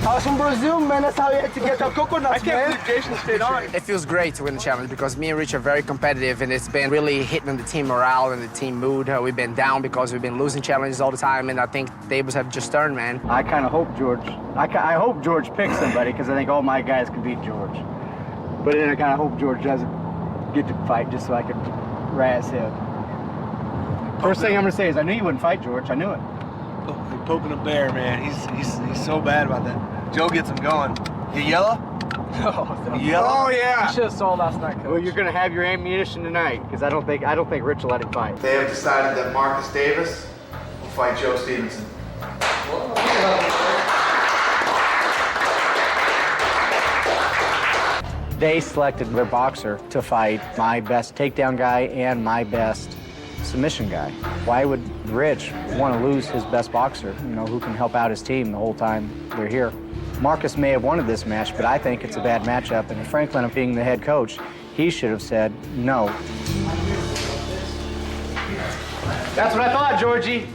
I was from Brazil, man. That's how you had to get the coconuts, I can't believe Jason stayed on. It feels great to win the challenge because me and Rich are very competitive, and it's been really hitting the team morale and the team mood. We've been down because we've been losing challenges all the time, and I think the tables have just turned, man. I kind of hope George. I hope George picks somebody because I think all my guys could beat George. But then I kind of hope George doesn't get to fight just so I could razz him. First thing I'm gonna say is I knew you wouldn't fight George. I knew it. You're poking a bear, man. He's so bad about that. Joe gets him going. You yellow? Yellow? Oh yeah. You should have saw last night, Coach. Well, you're gonna have your ammunition tonight because I don't think Rich will let him fight. They have decided that Marcus Davis will fight Joe Stevenson. They selected their boxer to fight my best takedown guy and my best submission guy. Why would Rich want to lose his best boxer, who can help out his team the whole time they're here? Marcus may have wanted this match, but I think it's a bad matchup, and Franklin, being the head coach, he should have said no. That's what I thought, Georgie.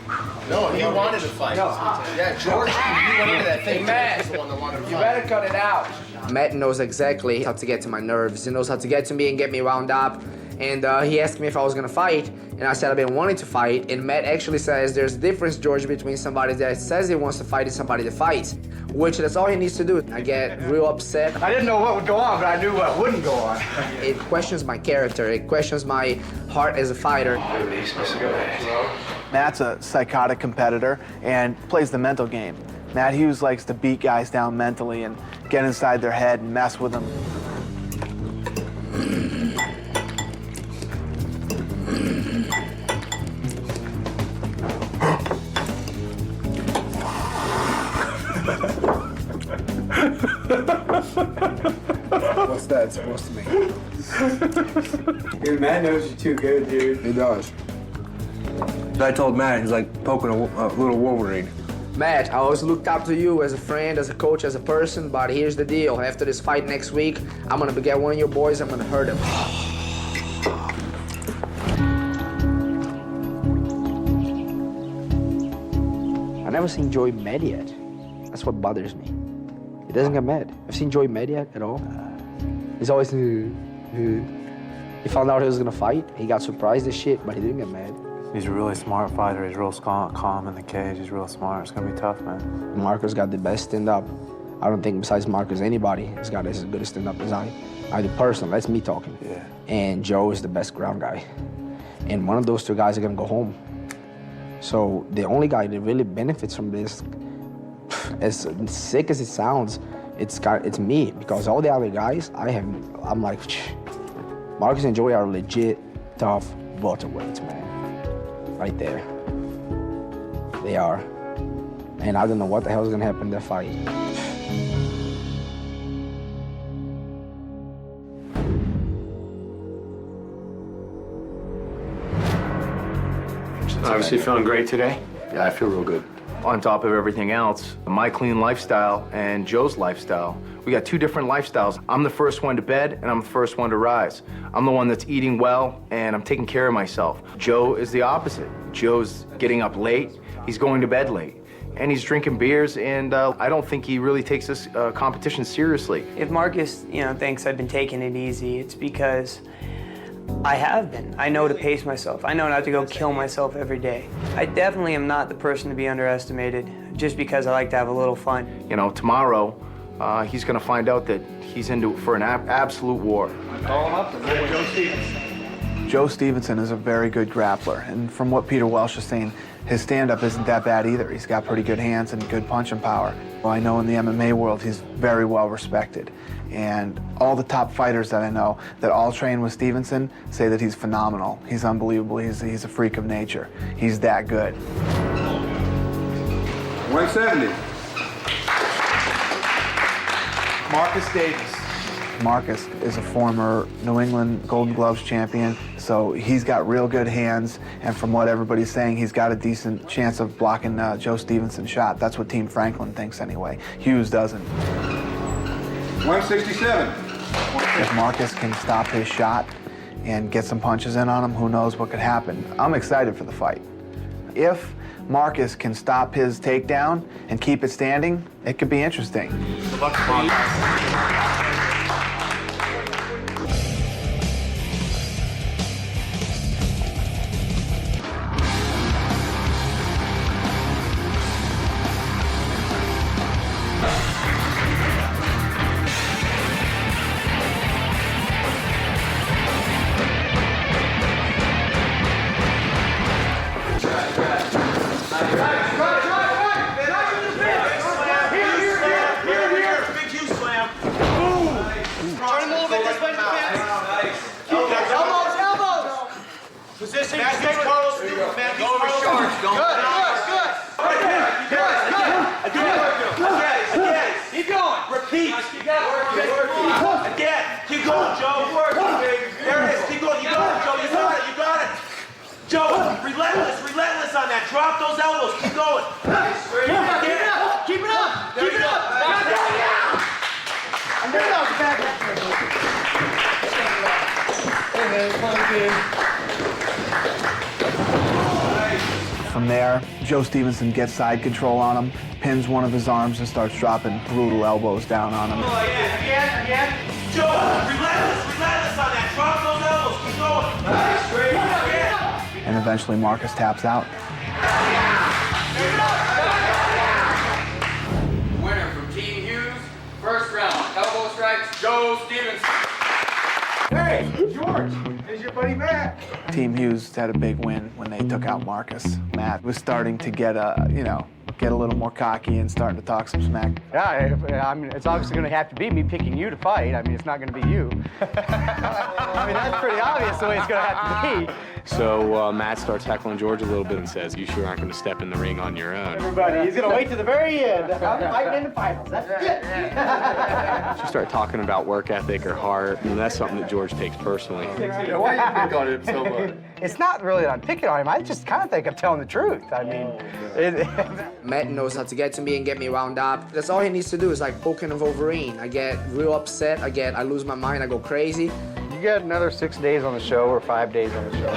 No, he wanted to fight. No. Yeah, George, he went into that thing. Hey, Matt, He's the one that wanted to you fight. better cut it out. Matt knows exactly how to get to my nerves. He knows how to get to me and get me wound up. And he asked me if I was gonna fight, and I said I've been wanting to fight. And Matt actually says there's a difference, George, between somebody that says he wants to fight and somebody that fights, which that's all he needs to do. I get real upset. I didn't know what would go on, but I knew what wouldn't go on. It questions my character. It questions my heart as a fighter. Matt's a psychotic competitor and plays the mental game. Matt Hughes likes to beat guys down mentally and get inside their head and mess with them. What's that supposed to mean? Dude, Matt knows you too good, dude. He does. I told Matt, he's like poking a little Wolverine. Matt, I always looked up to you as a friend, as a coach, as a person, but here's the deal. After this fight next week, I'm gonna get one of your boys, I'm gonna hurt him. I never seen Joey mad yet. That's what bothers me. He doesn't get mad. I've seen Joey mad yet at all. He's always, He found out he was gonna fight. He got surprised as shit, but he didn't get mad. He's a really smart fighter. He's real calm in the cage. He's real smart. It's gonna be tough, man. Marcus got the best stand-up. I don't think besides Marcus, anybody has got as good a stand-up as I do personally. That's me talking. Yeah. And Joe is the best ground guy. And one of those two guys are gonna go home. So the only guy that really benefits from this, as sick as it sounds, it's me, because all the other guys, I'm like, Marcus and Joey are legit tough welterweights, man. Right there. They are. And I don't know what the hell is gonna happen in that fight. Obviously feeling great today. Yeah, I feel real good. On top of everything else, my clean lifestyle and Joe's lifestyle. We got two different lifestyles. I'm the first one to bed, and I'm the first one to rise. I'm the one that's eating well, and I'm taking care of myself. Joe is the opposite. Joe's getting up late, he's going to bed late, and he's drinking beers, and I don't think he really takes this competition seriously. If Marcus, thinks I've been taking it easy, it's because I have been. I know to pace myself. I know not to go kill myself every day. I definitely am not the person to be underestimated. just because I like to have a little fun. You know, tomorrow, he's going to find out that he's into it for an absolute war. Call him up and Joe Stevenson. Joe Stevenson is a very good grappler, and from what Peter Welsh is saying, his stand-up isn't that bad either. He's got pretty good hands and good punching power. Well, I know in the MMA world, he's very well respected. And all the top fighters that I know that all train with Stevenson say that he's phenomenal. He's unbelievable. He's a freak of nature. He's that good. 170. Marcus Davis. Marcus is a former New England Golden Gloves champion, so he's got real good hands, and from what everybody's saying, he's got a decent chance of blocking Joe Stevenson's shot. That's what Team Franklin thinks anyway. Hughes doesn't. 167. If Marcus can stop his shot and get some punches in on him, who knows what could happen. I'm excited for the fight. If Marcus can stop his takedown and keep it standing, it could be interesting. Good luck, Marcus. Position, stay with Carlos. Go over short. Good. Again. Keep going. Repeat. Again. Keep going, Joe. There it is. Keep going. You got it, Joe. You got it. Joe, relentless on that. Drop those elbows. Keep going. Keep it up. Hey, man. Come on, kid. From there, Joe Stevenson gets side control on him, pins one of his arms, and starts dropping brutal elbows down on him. Again. Joe, relentless on that. Drop those elbows. Keep going. Straight. And eventually Marcus taps out. Winner from Team Hughes, first round, elbow strikes, Joe Stevenson. Hey, George, here's your buddy Matt. Team Hughes had a big win when they took out Marcus. Matt was starting to get a little more cocky and starting to talk some smack. Yeah, I mean, it's obviously going to have to be me picking you to fight. I mean, it's not going to be you. I mean, that's pretty obvious the way it's going to have to be. So Matt starts heckling George a little bit and says, "You sure aren't going to step in the ring on your own?" Everybody, he's going to wait to the very end. I'm fighting in the finals. That's it. She started talking about work ethic or heart, and that's something that George takes personally. Yeah, why do you pick on him so much? It's not really that I'm picking on him. I just kind of think I'm telling the truth. I mean, Matt knows how to get to me and get me wound up. That's all he needs to do is like poking a Wolverine. I get real upset. I lose my mind. I go crazy. You got another 6 days on the show or 5 days on the show.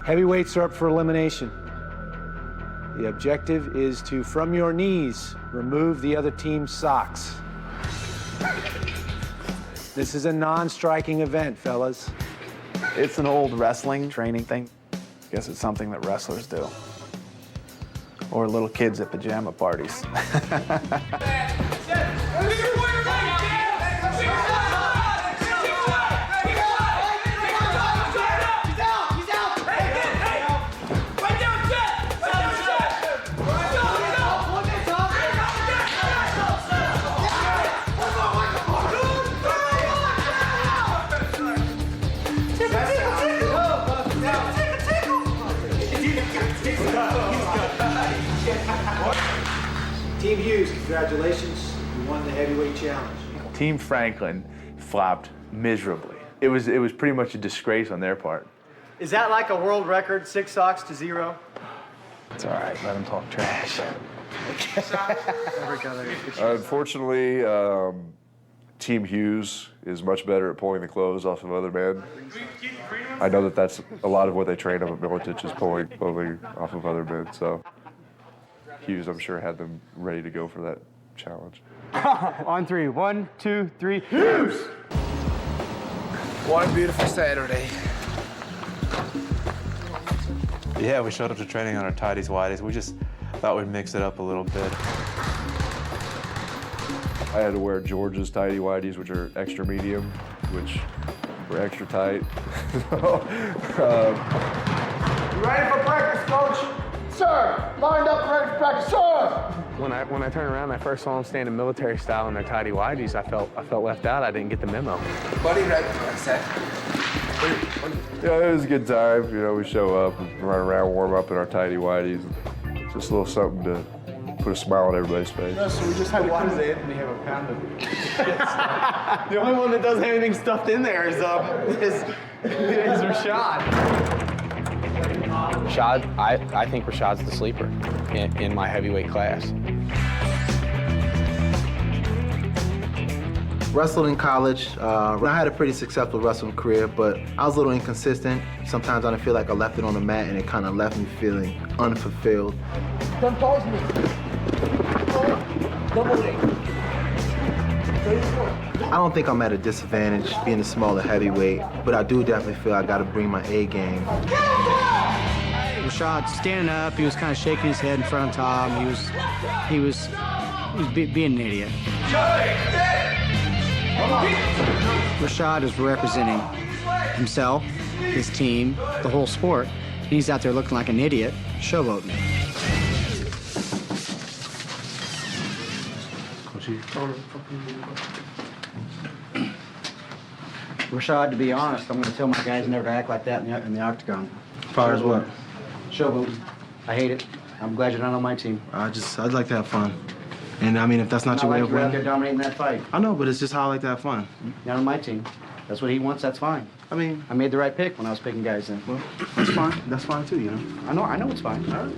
Heavyweights are up for elimination. The objective is to, from your knees, remove the other team's socks. This is a non-striking event, fellas. It's an old wrestling training thing. I guess it's something that wrestlers do. Or little kids at pajama parties. Team Hughes, congratulations. You won the heavyweight challenge. Team Franklin flopped miserably. It was pretty much a disgrace on their part. Is that like a world record, 6 socks to 0? It's all right, let them talk trash. Unfortunately, Team Hughes is much better at pulling the clothes off of other men. I know that that's a lot of what they train up at Milicic is pulling clothing off of other men. So Hughes, I'm sure, had them ready to go for that challenge. On three. 1, 2, 3. Hughes! What a beautiful Saturday. Yeah, we showed up to training on our tighties, whities. We just thought we'd mix it up a little bit. I had to wear George's tighty whities, which are extra medium, which were extra tight. You ready for practice, coach? Sir, lined up ready for practice, sir! When I turned around, I first saw him standing military style in their tighty whities. I felt left out. I didn't get the memo. What are you ready for, Seth? Yeah, it was a good time. You know, we show up and run around, warm up in our tighty whities. Just a little something to put a smile on everybody's face. No, so we just had one. Why does Anthony have a pound of The only one that doesn't have anything stuffed in there is Rashad. Rashad, I think Rashad's the sleeper in my heavyweight class. Wrestled in college. I had a pretty successful wrestling career, but I was a little inconsistent. Sometimes I didn't feel like I left it on the mat, and it kind of left me feeling unfulfilled. Don't pause me. Double leg. I don't think I'm at a disadvantage being a smaller heavyweight, but I do definitely feel I got to bring my A game. Rashad standing up, he was kind of shaking his head in front of Tom. He was being an idiot. Rashad is representing himself, his team, the whole sport, and he's out there looking like an idiot, showboating. Rashad, to be honest, I'm going to tell my guys never to act like that in the octagon. As far as what? Showboating. I hate it. I'm glad you're not on my team. I'd like to have fun. And I mean, if that's not your way of winning, winning, they're dominating that fight. I know, but it's just how I like to have fun. Not on my team. That's what he wants. That's fine. I mean, I made the right pick when I was picking guys in. Well, that's fine. That's fine too, you know. I know it's fine. All right.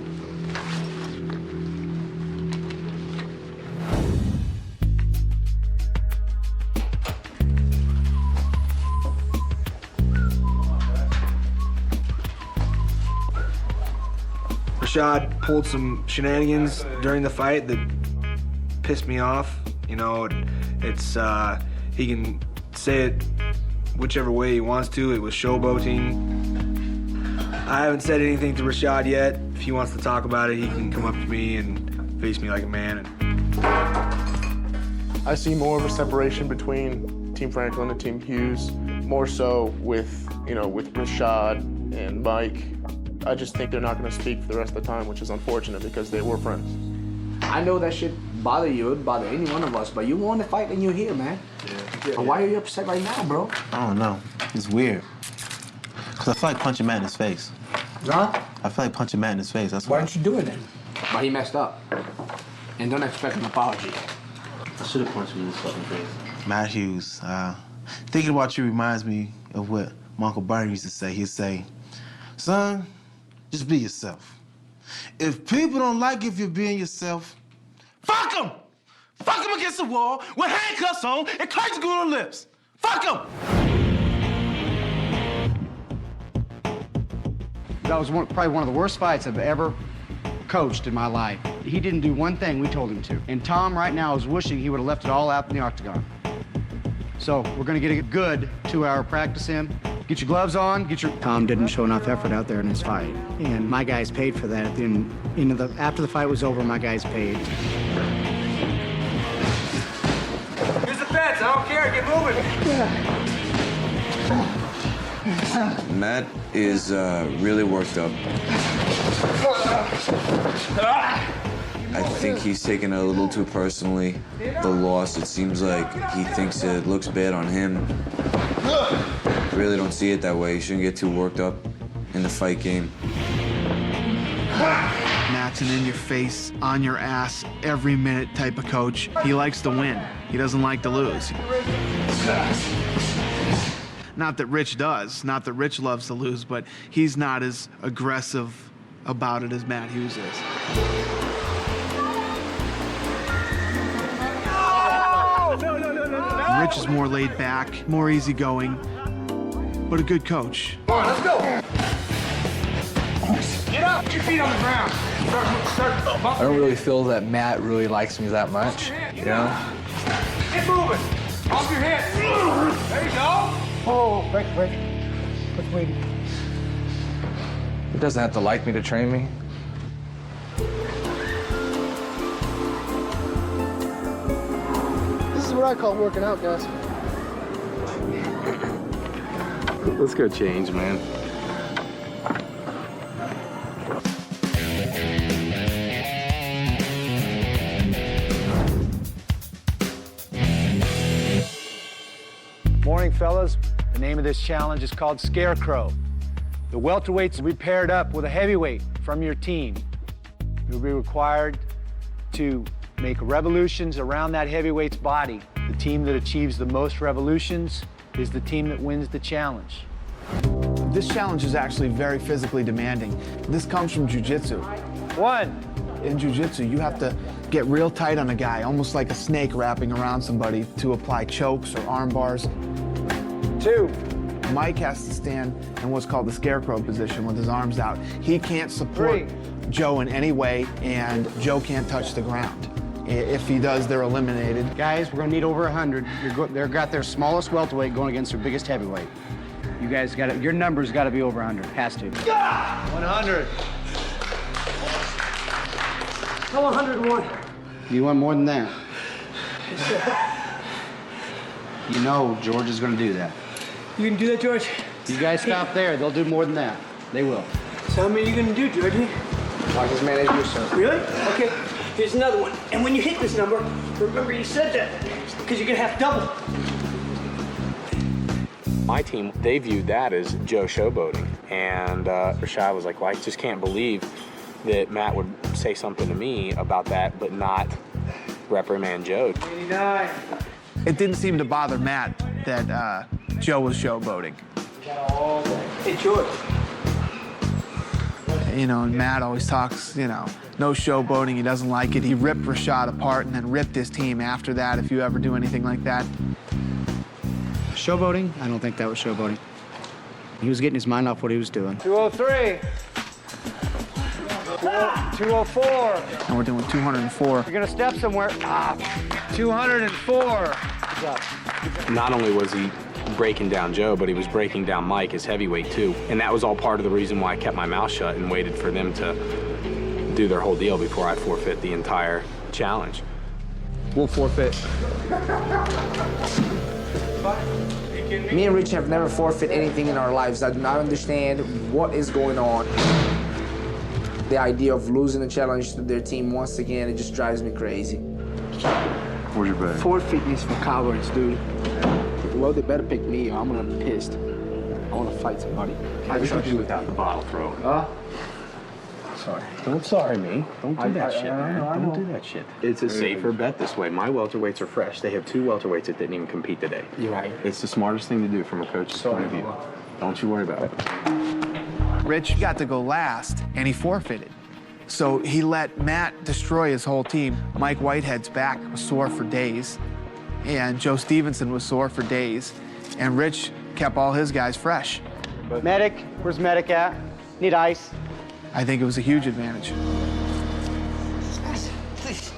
Rashad pulled some shenanigans during the fight that pissed me off. You know, it's he can say it whichever way he wants to. It was showboating. I haven't said anything to Rashad yet. If he wants to talk about it, he can come up to me and face me like a man. I see more of a separation between Team Franklin and Team Hughes, more so with Rashad and Mike. I just think they're not going to speak for the rest of the time, which is unfortunate because they were friends. I know that shit bother you, it would bother any one of us, but you won the fight and you're here, man. Yeah. So why are you upset right now, bro? I don't know. It's weird. Because I feel like punching Matt in his face. Huh? I feel like punching Matt in his face. That's Why don't you do it then? But he messed up. And don't expect an apology. I should have punched him in his fucking face. Matt Hughes, thinking about you reminds me of what my Uncle Bernie used to say. He'd say, son, just be yourself. If people don't like if you're being yourself, fuck them! Fuck them against the wall with handcuffs on and curtains going on lips. Fuck them! That was probably one of the worst fights I've ever coached in my life. He didn't do one thing we told him to. And Tom right now is wishing he would have left it all out in the octagon. So we're gonna get a good 2-hour practice in. Get your gloves on, Tom didn't show enough effort out there in his fight. And my guys paid for that. After the fight was over, my guys paid. Here's the fence. I don't care. Get moving. Matt is really worked up. I think he's taking it a little too personally. The loss, it seems like he thinks it looks bad on him. I really don't see it that way. He shouldn't get too worked up in the fight game. Matt's an in-your-face, on-your-ass, every minute type of coach. He likes to win. He doesn't like to lose. Not that Rich does. Not that Rich loves to lose, but he's not as aggressive about it as Matt Hughes is. Rich is more laid back, more easygoing, but a good coach. Come on, let's go. Get up, get your feet on the ground. I don't really feel that Matt really likes me that much, you know? Get moving. Off your hips. There you go. Oh, break. What's waiting? He doesn't have to like me to train me. This is what I call working out, guys. Let's go change, man. Morning, fellas. The name of this challenge is called Scarecrow. The welterweights will be paired up with a heavyweight from your team. You'll be required to make revolutions around that heavyweight's body. The team that achieves the most revolutions is the team that wins the challenge. This challenge is actually very physically demanding. This comes from jiu-jitsu. One. In jiu-jitsu, you have to get real tight on a guy, almost like a snake wrapping around somebody to apply chokes or arm bars. Two. Mike has to stand in what's called the scarecrow position with his arms out. He can't support Joe in any way, and Joe can't touch the ground. If he does, they're eliminated. Guys, we're gonna need over 100. They've got their smallest welterweight going against their biggest heavyweight. You guys got your numbers got to be over 100. Has to. 100. How 101? You want more than that? You know George is going to do that. You can do that, George? You guys stop there. They'll do more than that. They will. So how many are you going to do, Georgie? Like as many as you, sir. Really? Okay, here's another one. And when you hit this number, remember you said that, because you're going to have double. My team, they viewed that as Joe showboating. And Rashad was like, well, I just can't believe that Matt would say something to me about that, but not reprimand Joe. 89. It didn't seem to bother Matt that Joe was showboating. Hey, George. You know, and Matt always talks, you know, no showboating, he doesn't like it. He ripped Rashad apart and then ripped his team after that, if you ever do anything like that. Showboating? I don't think that was showboating. He was getting his mind off what he was doing. 203. 204. And we're doing 204. You're gonna step somewhere. 204. Not only was he breaking down Joe, but he was breaking down Mike as heavyweight too. And that was all part of the reason why I kept my mouth shut and waited for them to do their whole deal before I forfeit the entire challenge. We'll forfeit. Me and Rich have never forfeit anything in our lives. I do not understand what is going on. The idea of losing a challenge to their team once again, it just drives me crazy. Where's your bag? Forfeit is for cowards, dude. Well, they better pick me or I'm gonna be pissed. I wanna fight somebody. I trust you without the bottle throw. Sorry. Don't sorry me. Don't do that shit, man. Don't do that shit. It's a safer bet this way. My welterweights are fresh. They have 2 welterweights that didn't even compete today. You're right. It's the smartest thing to do from a coach's point of view. Don't you worry about it. Rich got to go last, and he forfeited. So he let Matt destroy his whole team. Mike Whitehead's back was sore for days, and Joe Stevenson was sore for days, and Rich kept all his guys fresh. Medic, where's Medic at? Need ice. I think it was a huge advantage. Please.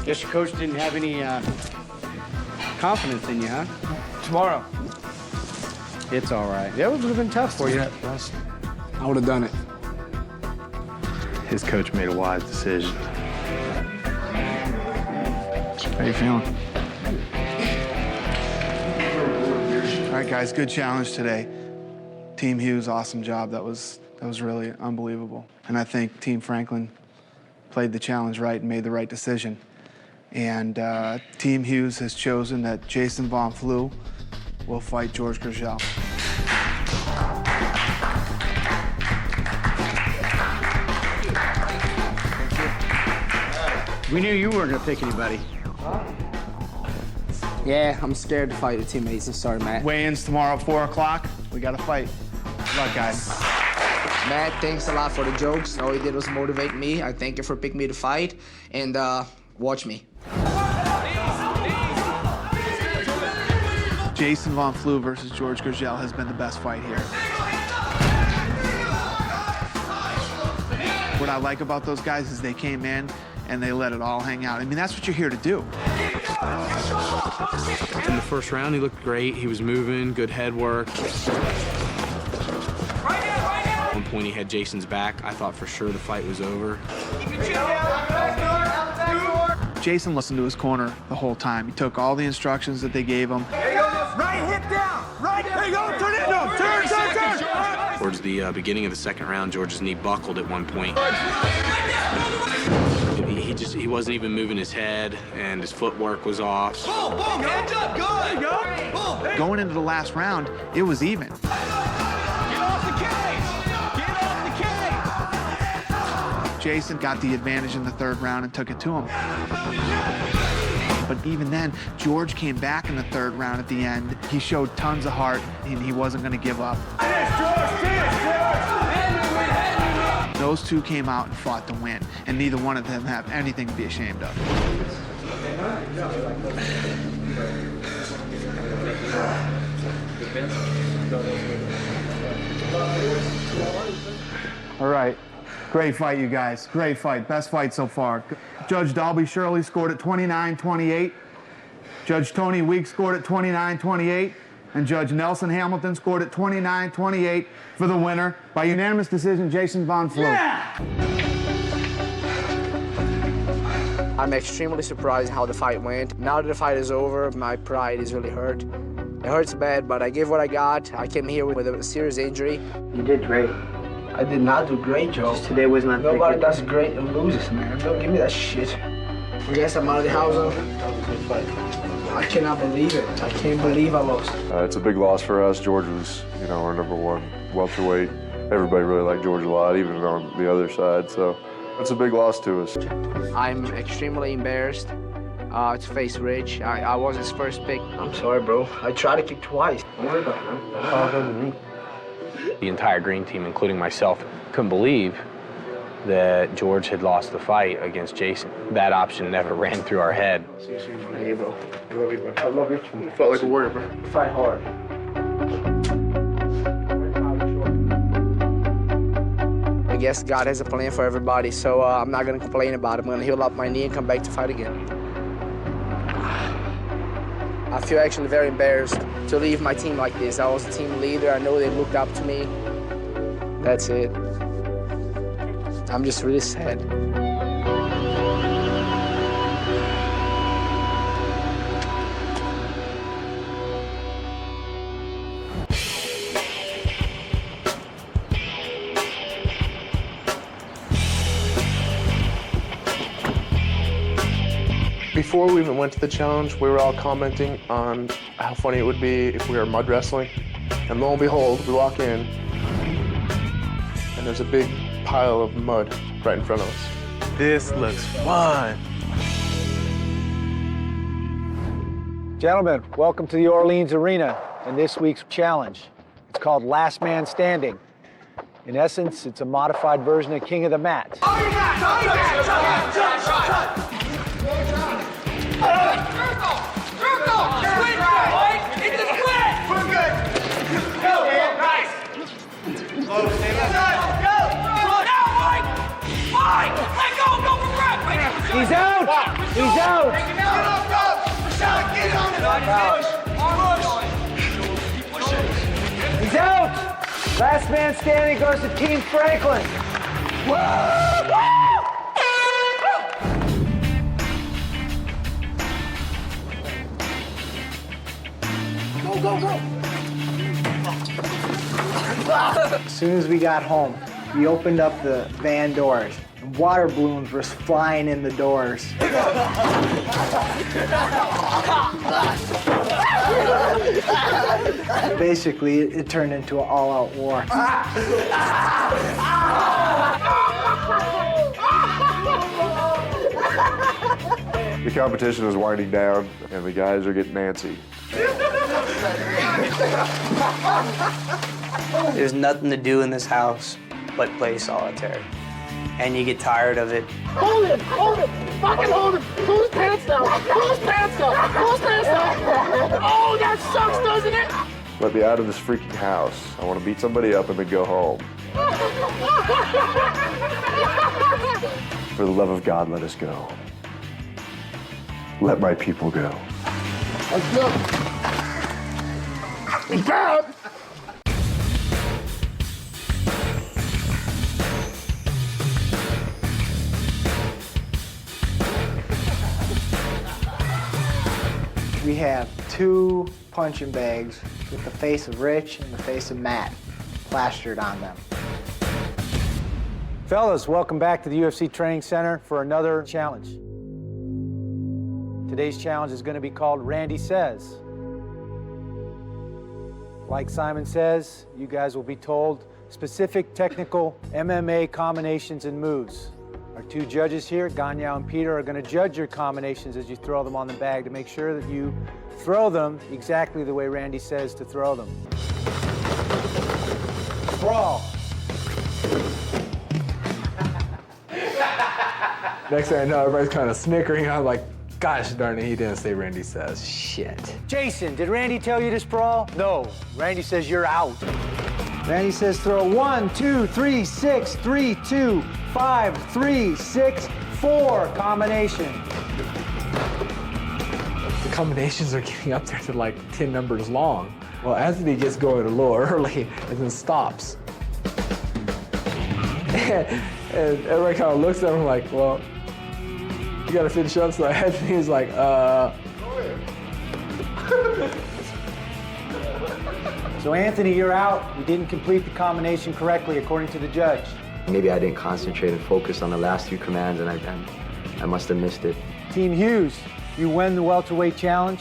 Guess your coach didn't have any confidence in you, huh? Tomorrow. It's all right. Yeah, it would have been tough for you. I would have done it. His coach made a wise decision. How you feeling? All right, guys, good challenge today. Team Hughes, awesome job. That was really unbelievable. And I think Team Franklin played the challenge right and made the right decision. And Team Hughes has chosen that Jason Von Flue will fight George Gurgel. We knew you weren't gonna pick anybody. Yeah, I'm scared to fight your teammates. I'm sorry, Matt. Weigh-ins tomorrow, 4 o'clock. We got to fight. Good luck, guys. Matt, thanks a lot for the jokes. All you did was motivate me. I thank you for picking me to fight, and watch me. Jason Von Flue versus George Gurgel has been the best fight here. What I like about those guys is they came in and they let it all hang out. I mean, that's what you're here to do. In the first round, he looked great. He was moving, good head work. At one point, he had Jason's back. I thought for sure the fight was over. Jason listened to his corner the whole time. He took all the instructions that they gave him. Right hip down. Right. There you go. Turn it. No. Turn. Towards the beginning of the second round, George's knee buckled at one point. He wasn't even moving his head, and his footwork was off. Boom. Hands up. Good. There you go. Boom. Going into the last round, it was even. Get off the cage. Jason got the advantage in the third round and took it to him. But even then, George came back in the third round at the end. He showed tons of heart, and he wasn't going to give up. Those two came out and fought to win, and neither one of them have anything to be ashamed of. All right. Great fight, you guys. Great fight. Best fight so far. Judge Dalby Shirley scored at 29-28. Judge Tony Weeks scored at 29-28. And Judge Nelson Hamilton scored at 29-28 for the winner. By unanimous decision, Jason Von Flue. Yeah! I'm extremely surprised how the fight went. Now that the fight is over, my pride is really hurt. It hurts bad, but I gave what I got. I came here with a serious injury. You did great. I did not do great, Joe. Just today was not Nobody does great and loses, man. Don't give me that shit. I guess I'm out of the house. I cannot believe it. I can't believe I lost. It's a big loss for us. George was, our '1 welterweight. Everybody really liked George a lot, even on the other side. So it's a big loss to us. I'm extremely embarrassed to face Rich. I was his first pick. I'm sorry, bro. I tried to kick twice. Don't worry about it, man. All done to me. The entire green team, including myself, couldn't believe that George had lost the fight against Jason. That option never ran through our head. Hey, bro. I love you, bro. I love you. You felt like a warrior, bro. Fight hard. I guess God has a plan for everybody, so I'm not going to complain about it. I'm going to heal up my knee and come back to fight again. I feel actually very embarrassed to leave my team like this. I was the team leader. I know they looked up to me. That's it. I'm just really sad. Before we even went to the challenge, we were all commenting on how funny it would be if we were mud wrestling. And lo and behold, we walk in, and there's a big pile of mud right in front of us. This looks fun. Gentlemen, welcome to the Orleans Arena and this week's challenge. It's called Last Man Standing. In essence, it's a modified version of King of the Mat. He's out! He's out! He's out! Last man standing goes to Team Franklin. Go, go, go! As soon as we got home, we opened up the van doors. Water balloons were flying in the doors. Basically, it turned into an all-out war. The competition is winding down, and the guys are getting antsy. There's nothing to do in this house but play solitaire. And you get tired of it. Hold it! Hold it! Fucking hold it! Pull his pants down! Pull his pants down! Pull his pants down! Oh, that sucks, doesn't it? Let me out of this freaking house. I want to beat somebody up and then go home. For the love of God, let us go. Let my people go. Let's go. He's bad. We have 2 punching bags with the face of Rich and the face of Matt plastered on them. Fellas, welcome back to the UFC Training Center for another challenge. Today's challenge is going to be called Randy Says. Like Simon says, you guys will be told specific technical MMA combinations and moves. Our 2 judges here, Ganyao and Peter, are going to judge your combinations as you throw them on the bag to make sure that you throw them exactly the way Randy says to throw them. Brawl. Next thing I know, everybody's kind of snickering. I'm like, gosh darn it, he didn't say Randy Says. Shit. Jason, did Randy tell you to sprawl? No. Randy says you're out. Randy says throw 1, 2, 3, 6, 3, 2, 5, 3, 6, 4 combination. The combinations are getting up there to like 10 numbers long. Well, Anthony gets going a little early and then stops. And everybody kind of looks at him like, well, you gotta finish up. So Anthony's like, So Anthony, you're out. You didn't complete the combination correctly according to the judge. Maybe I didn't concentrate and focus on the last 2 commands, and I must have missed it. Team Hughes, you win the welterweight challenge.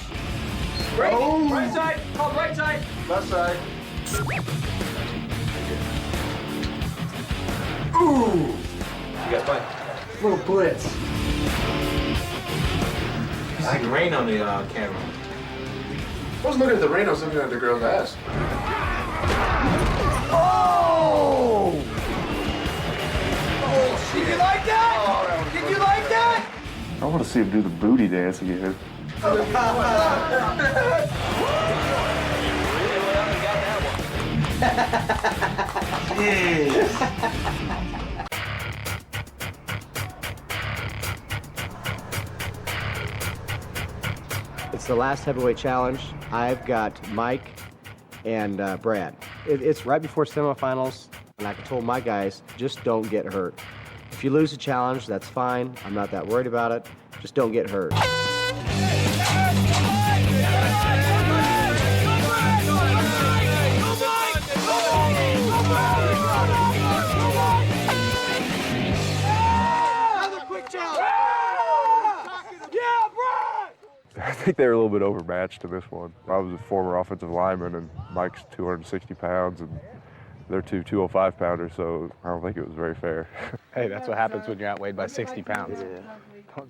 Right, right side, called right side. Left side. Ooh. You guys fight. Little blitz. It's like rain on the camera. I was looking at the rain, I was looking at the girl's ass. Oh! Oh, did you like that? Did you like that? I want to see him do the booty dance again. It's the last heavyweight challenge. I've got Mike and Brad. It's right before semifinals, and I told my guys, just don't get hurt. If you lose a challenge, that's fine. I'm not that worried about it. Just don't get hurt. I think they were a little bit overmatched in this one. I was a former offensive lineman, and Mike's 260 pounds, and they're 2 205-pounders, so I don't think it was very fair. Hey, that's what happens when you're outweighed by 60 pounds.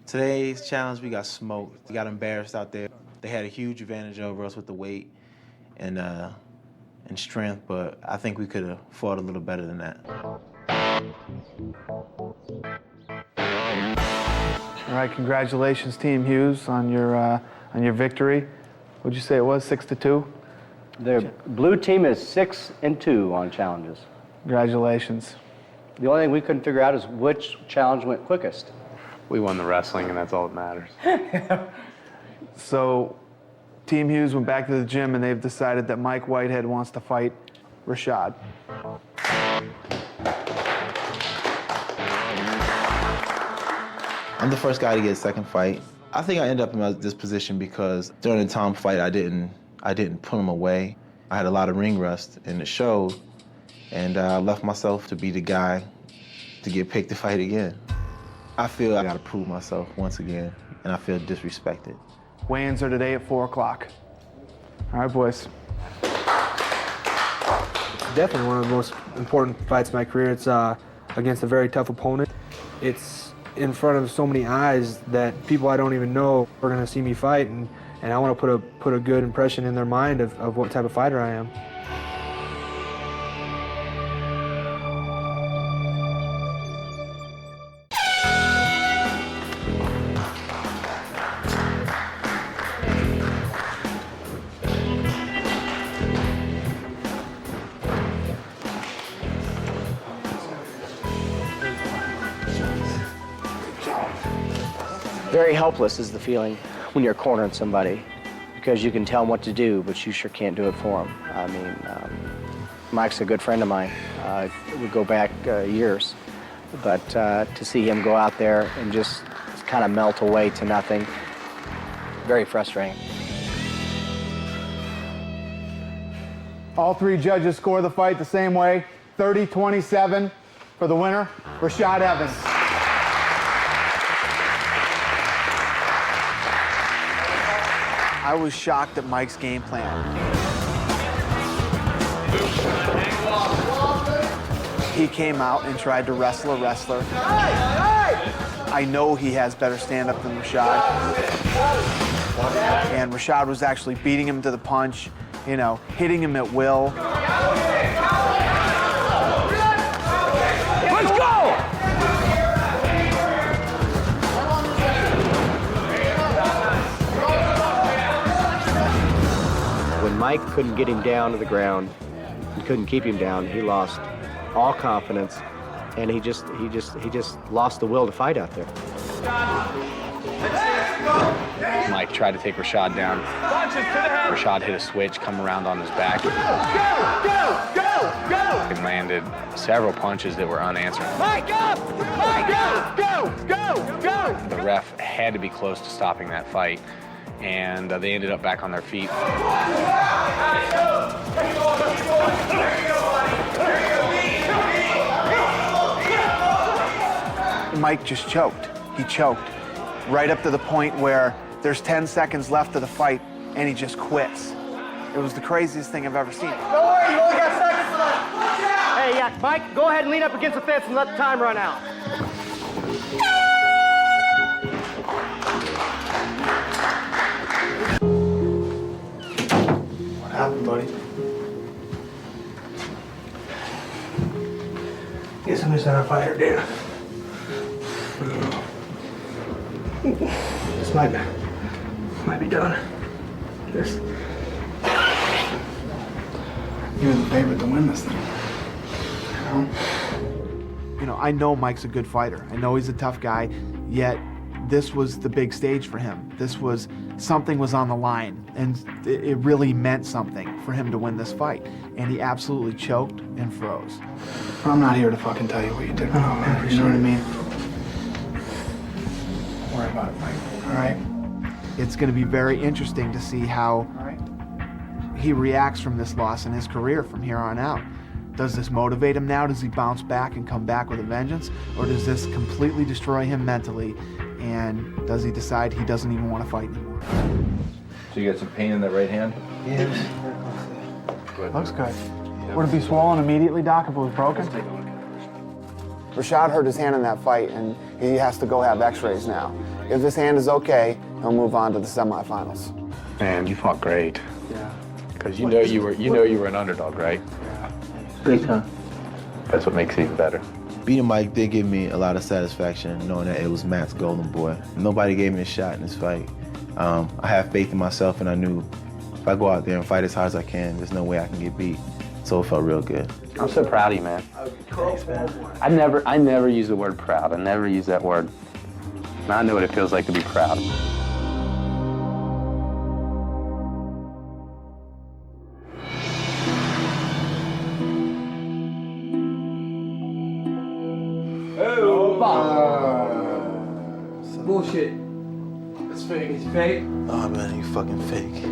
Today's challenge, we got smoked. We got embarrassed out there. They had a huge advantage over us with the weight and strength, but I think we could have fought a little better than that. All right, congratulations, Team Hughes, on your victory. What'd you say it was, 6-2? The blue team is 6-2 on challenges. Congratulations. The only thing we couldn't figure out is which challenge went quickest. We won the wrestling, and that's all that matters. So, Team Hughes went back to the gym, and they've decided that Mike Whitehead wants to fight Rashad. I'm the first guy to get a second fight. I think I ended up in this position because during the Tom fight, I didn't put him away. I had a lot of ring rust, and it showed, and I left myself to be the guy to get picked to fight again. I feel I gotta prove myself once again, and I feel disrespected. Weigh-ins are today at 4 o'clock. All right, boys. Definitely one of the most important fights of my career. It's against a very tough opponent. It's in front of so many eyes that people I don't even know are going to see me fight, and I want to put a good impression in their mind of what type of fighter I am. Very helpless is the feeling when you're cornering somebody, because you can tell them what to do, but you sure can't do it for them. I mean, Mike's a good friend of mine. We go back years, but to see him go out there and just kind of melt away to nothing, very frustrating. All three judges score the fight the same way, 30-27 for the winner, Rashad Evans. I was shocked at Mike's game plan. He came out and tried to wrestle a wrestler. I know he has better stand-up than Rashad. And Rashad was actually beating him to the punch, you know, hitting him at will. Let's go! When Mike couldn't get him down to the ground, he couldn't keep him down, he lost all confidence, and he just lost the will to fight out there. Mike tried to take Rashad down. Rashad hit a switch, come around on his back. He landed several punches that were unanswered. Mike up! Mike up! Go! Go! Go! The ref had to be close to stopping that fight, and they ended up back on their feet. Mike just choked. He choked right up to the point where there's 10 seconds left of the fight, and he just quits. It was the craziest thing I've ever seen. Don't worry, you only got seconds left. Hey, yeah, Mike, go ahead and lean up against the fence and let the time run out. What happened, buddy? Guess I'm just not a fighter, dude. This might be done. This. You're the favorite to win this thing. You know, I know Mike's a good fighter. I know he's a tough guy, yet this was the big stage for him. Something was on the line, and it really meant something for him to win this fight. And he absolutely choked and froze. But I'm not here to fucking tell you what you did wrong, man. You know what I mean? Don't worry about it, Mike. All right? It's going to be very interesting to see how he reacts from this loss in his career from here on out. Does this motivate him now? Does he bounce back and come back with a vengeance? Or does this completely destroy him mentally? And does he decide he doesn't even want to fight anymore? So you got some pain in that right hand? Yeah. Looks good. Would it be swollen immediately, Doc, if it was broken? Rashad hurt his hand in that fight, and he has to go have x-rays now. If his hand is okay, he'll move on to the semifinals. Man, you fought great. Yeah. Because you know you were an underdog, right? Yeah. Big time. That's what makes it even better. Beating Mike did give me a lot of satisfaction, knowing that it was Matt's golden boy. Nobody gave me a shot in this fight. I have faith in myself, and I knew if I go out there and fight as hard as I can, there's no way I can get beat. So it felt real good. I'm so proud of you, man. Thanks, man. I never use the word proud. I never use that word. And I know what it feels like to be proud. Bullshit. It's fake. It's fake. Oh man, you fucking fake.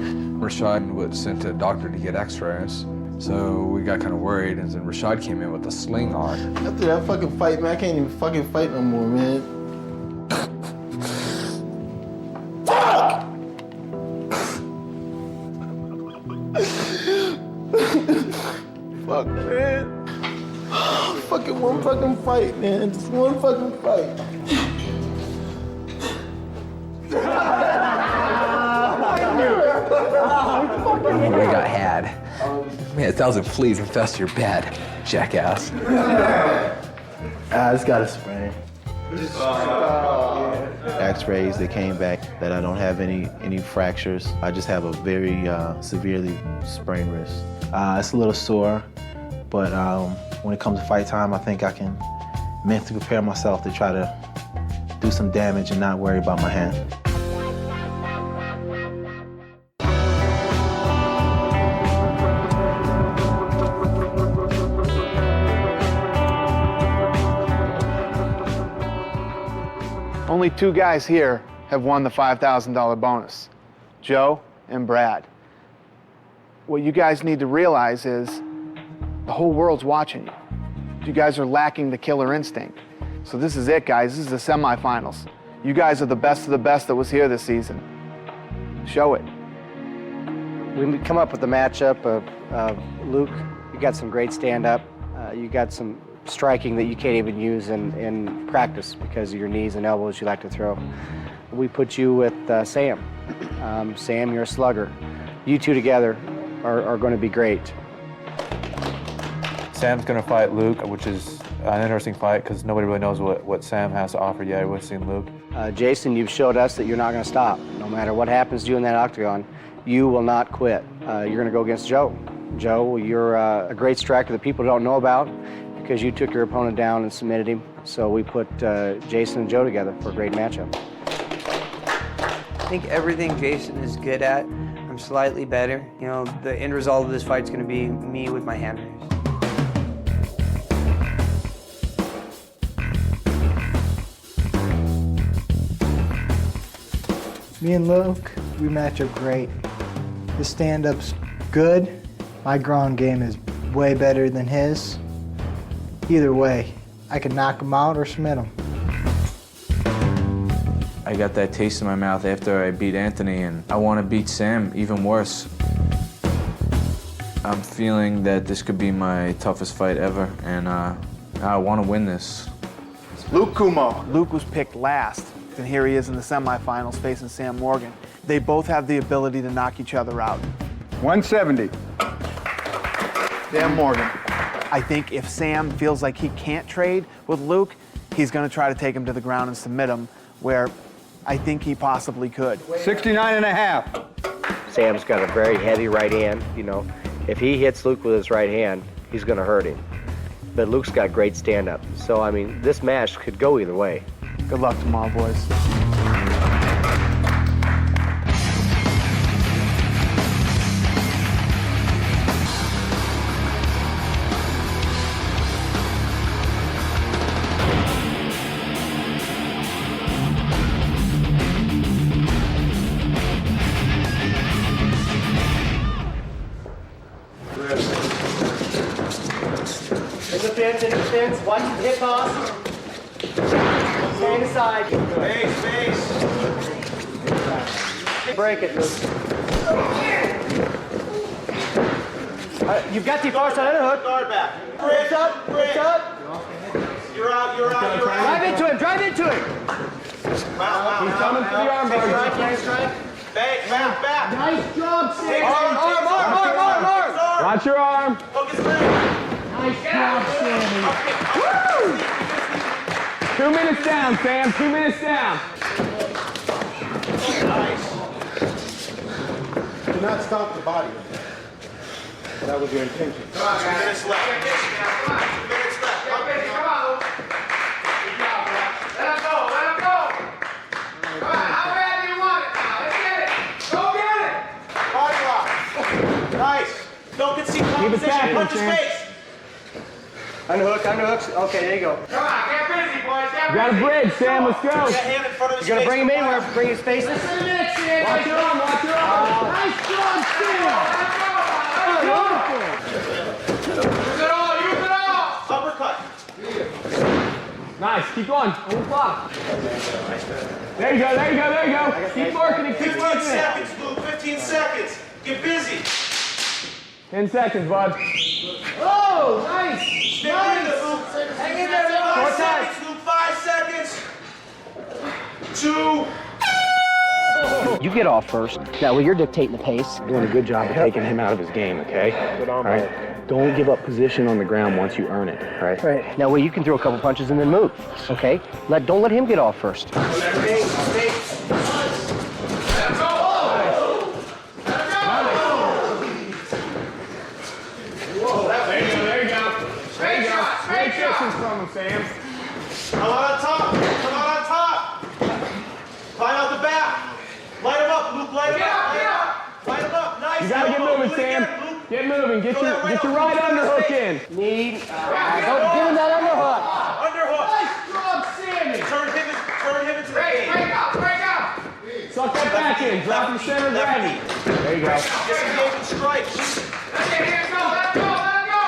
Rashad was sent to a doctor to get x-rays. So we got kind of worried, and then Rashad came in with a sling on. After that fucking fight, man, I can't even fucking fight no more, man. Fuck! Fuck, man. Fucking one fucking fight, man. Just one fucking fight. We got had. Man, 1,000 fleas infest your bed, jackass. I just got a sprain. X-rays, they came back that I don't have any fractures. I just have a very severely sprained wrist. It's a little sore, but when it comes to fight time, I think I can mentally prepare myself to try to do some damage and not worry about my hand. Only 2 guys here have won the $5,000 bonus, Joe and Brad. What you guys need to realize is the whole world's watching you. You guys are lacking the killer instinct. So this is it, guys. This is the semifinals. You guys are the best of the best that was here this season. Show it. We come up with the matchup of Luke. You got some great stand-up. You got some striking that you can't even use in practice because of your knees and elbows you like to throw. We put you with Sam. Sam, you're a slugger. You two together are going to be great. Sam's going to fight Luke, which is an interesting fight because nobody really knows what Sam has to offer yet. We've seen Luke. Jason, you've showed us that you're not going to stop. No matter what happens to you in that octagon, you will not quit. You're going to go against Joe. Joe, you're a great striker that people don't know about because you took your opponent down and submitted him. So we put Jason and Joe together for a great matchup. I think everything Jason is good at, I'm slightly better. You know, the end result of this fight is going to be me with my hand raised. Me and Luke, we match up great. His stand-up's good. My ground game is way better than his. Either way, I can knock him out or submit him. I got that taste in my mouth after I beat Anthony, and I want to beat Sam even worse. I'm feeling that this could be my toughest fight ever, and I want to win this. Luke Kumo. Luke was picked last, and here he is in the semifinals facing Sam Morgan. They both have the ability to knock each other out. 170. Sam Morgan. I think if Sam feels like he can't trade with Luke, he's going to try to take him to the ground and submit him, where I think he possibly could. 69 and a half. Sam's got a very heavy right hand. You know, if he hits Luke with his right hand, he's going to hurt him. But Luke's got great stand-up. So, I mean, this match could go either way. Good luck tomorrow, boys. In the fence, watch the hip toss. Stay aside. Face. Break it, Luke. You've got the far side of the hook. Guard back. It's up. You're out. Drive into him. Wow. He's coming for the arm bar. Back. Nice job, Sam. Arm. Watch your arm. Focus back. Nice job, Sammy. Woo! 2 minutes down, Sam. 2 minutes down. Nice. Do not stop the body. That was your intention. Come on, 2 minutes left. 2 minutes left. Come on. Let him go. Come on, how bad do you want it now? Let's get it. Go get it. Body lock. Nice. Don't concede competition. Punch his face. Underhook. Okay, there you go. Come on, get busy, boys. You got a bridge, Sam. Let's go. Put your hand in front of his You're going to face. bring him in. We're going to bring his face. Listen to this, Sam. Watch your arm. Nice job, Sam. Use it all. Uppercut. Nice. Keep going. On the clock. There you go. Keep working it. 15 seconds, Luke. 15 seconds. Get busy. 10 seconds, bud. Oh, nice. Hang in there, Luke. 5 seconds, Luke. 5 seconds. 2. You get off first. That way you're dictating the pace. Doing a good job of taking him out of his game, okay? All right? Don't give up position on the ground once you earn it, all right? Right. That way you can throw a couple punches and then move. Okay? Don't let him get off first. Straight distance from him, Sam. Come on on top. Sam. Get moving. Get your right underhook in. Don't give him that underhook. Underhook. Nice job, Sammy. Turn him into the game. Break out. Suck that back in. Drop him center gravity. There you go. Disengage and strike. Let go.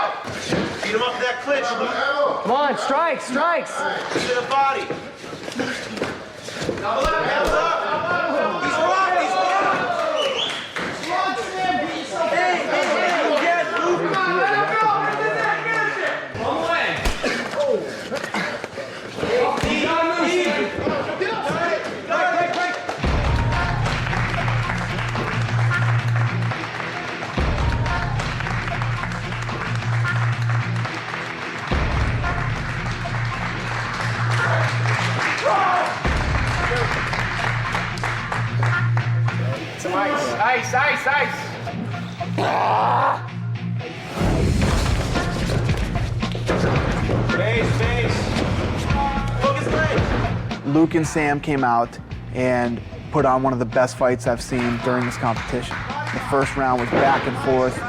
Beat him up to that clinch, Luke. Come on, strikes. To the body. Hands up. He's rocked. Hey, get Luke. Come on, let him go. One leg. Ice. Base. Focus break. Luke and Sam came out and put on one of the best fights I've seen during this competition. The first round was back and forth,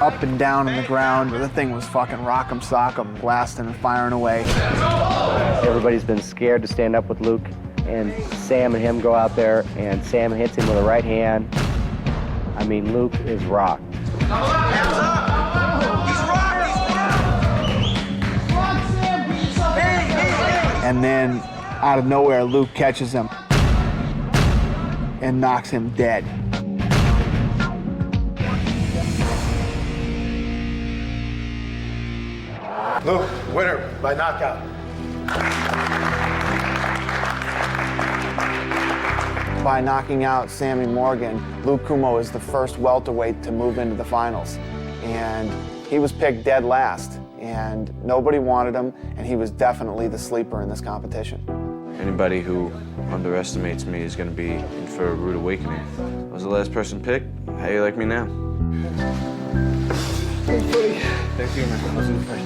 up and down on the ground. The thing was fucking rock'em sock'em, blasting and firing away. Everybody's been scared to stand up with Luke, and Sam and him go out there, and Sam hits him with a right hand. I mean, Luke is rocked. And then, out of nowhere, Luke catches him and knocks him dead. Luke, winner by knockout. By knocking out Sammy Morgan, Luke Kumo is the first welterweight to move into the finals. And he was picked dead last, and nobody wanted him, and he was definitely the sleeper in this competition. Anybody who underestimates me is going to be in for a rude awakening. I was the last person picked. How you like me now? Thanks, buddy. Thank you, man. I'll see you first.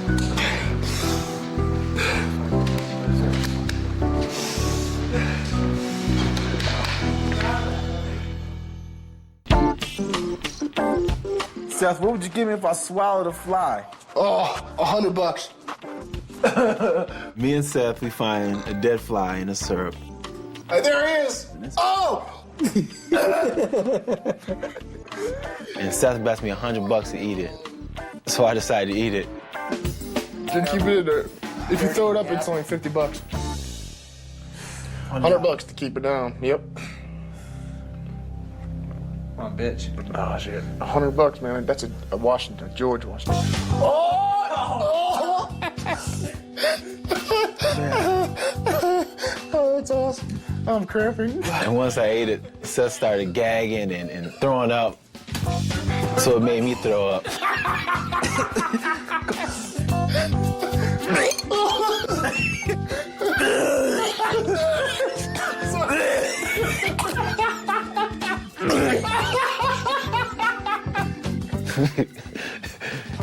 Seth, what would you give me if I swallowed a fly? Oh, $100. Me and Seth, we find a dead fly in a syrup. Hey, there he is. Oh! And Seth bets me $100 to eat it. So I decided to eat it. Just keep it in there. If you throw it up, it's only $50. $100 to keep it down. Yep. Oh, bitch. Oh, shit. $100, man. That's a Washington, George Washington. Oh! Oh, that's awesome. I'm cramping. And once I ate it, Seth started gagging and throwing up. So it made me throw up.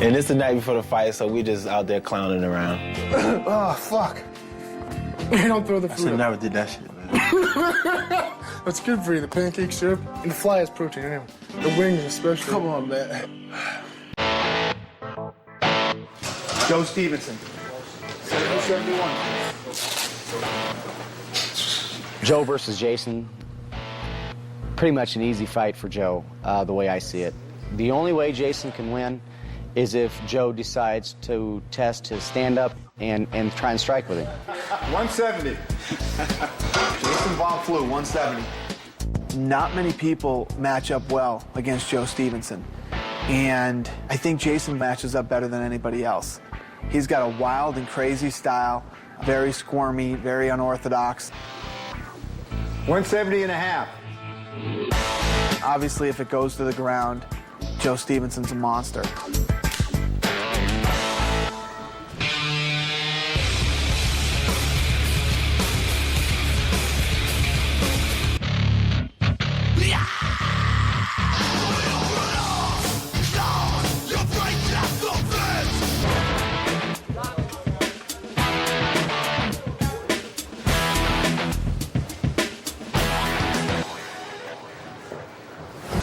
And it's the night before the fight, so we just out there clowning around. Oh, fuck. You don't throw the food. I never did that shit, man. That's good for you, the pancake syrup. And the fly has protein in it. The wings especially. Come on, man. Joe Stevenson. 71. Joe versus Jason. Pretty much an easy fight for Joe, the way I see it. The only way Jason can win is if Joe decides to test his stand-up and try and strike with him. 170. Jason Von Flue, 170. Not many people match up well against Joe Stevenson. And I think Jason matches up better than anybody else. He's got a wild and crazy style, very squirmy, very unorthodox. 170 and a half. Obviously, if it goes to the ground, Joe Stevenson's a monster.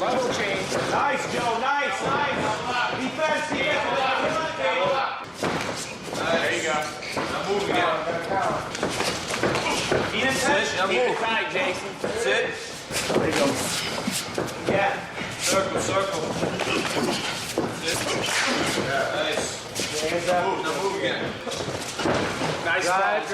Level change. Nice, Joe. Nice. There you go. Now move again. Keep it tight, Jason. Sit. There you go. Yeah. Circle, circle. Sit. Yeah, nice. Hands up. Now move again. Nice. Drive.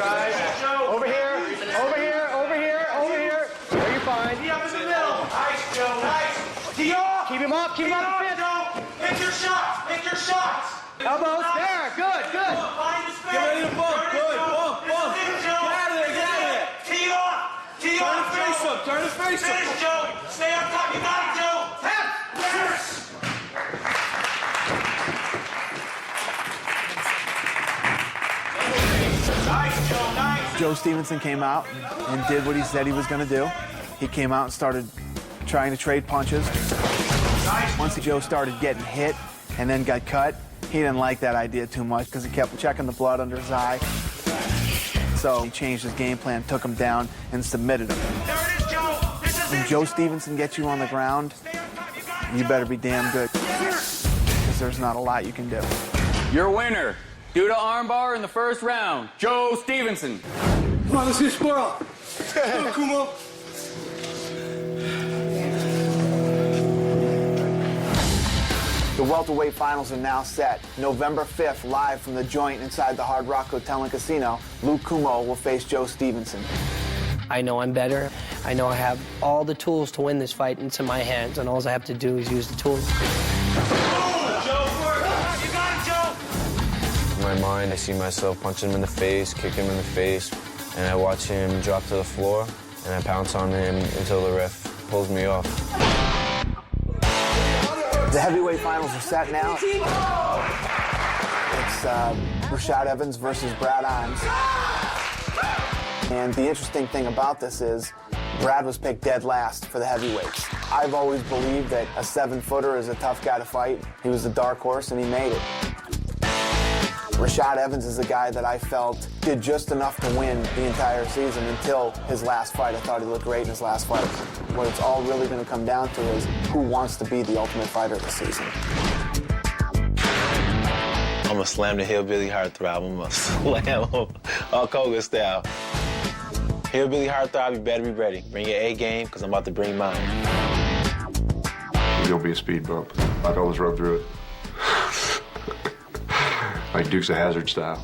Over here. Over here. Over here. Over here. There you're fine. Tee up in the middle. Nice, Joe. Nice. Tee off. Keep him up. Keep him up. Joe. Make your shots. Make your shots. Elbows. There. Good. Good. Find the space. Get ready to bump. Good. Bump. Bump. Get out of there. Get out of there. Tee off. Tee off, Joe. Turn his face up. Finish, Joe. Stay on top. You got it, Joe. Tap. Yes. Nice, Joe. Nice. Joe Stevenson came out and did what he said he was going to do. He came out and started trying to trade punches. Once Joe started getting hit and then got cut, he didn't like that idea too much because he kept checking the blood under his eye. So he changed his game plan, took him down, and submitted him. When Joe Stevenson gets you on the ground, you better be damn good because there's not a lot you can do. Your winner, due to armbar in the first round, Joe Stevenson. Come on, let's get squirrel. Go, Kumo. The welterweight finals are now set. November 5th, live from the Joint inside the Hard Rock Hotel and Casino, Luke Kumo will face Joe Stevenson. I know I'm better. I know I have all the tools to win this fight into my hands, and all I have to do is use the tools. In my mind, I see myself punching him in the face, kick him in the face, and I watch him drop to the floor, and I pounce on him until the ref pulls me off. The heavyweight finals are set now. It's Rashad Evans versus Brad Imes. And the interesting thing about this is Brad was picked dead last for the heavyweights. I've always believed that a 7-footer is a tough guy to fight. He was the dark horse and he made it. Rashad Evans is a guy that I felt did just enough to win the entire season until his last fight. I thought he looked great in his last fight. What it's all really going to come down to is who wants to be the ultimate fighter this season. I'm going to slam the Hillbilly Heartthrob. I'm going to slam him Hulk Hogan style. Hillbilly Heartthrob, you better be ready. Bring your A game, because I'm about to bring mine. There'll be a speed bump. I'd always run through it. Like Dukes of Hazzard style.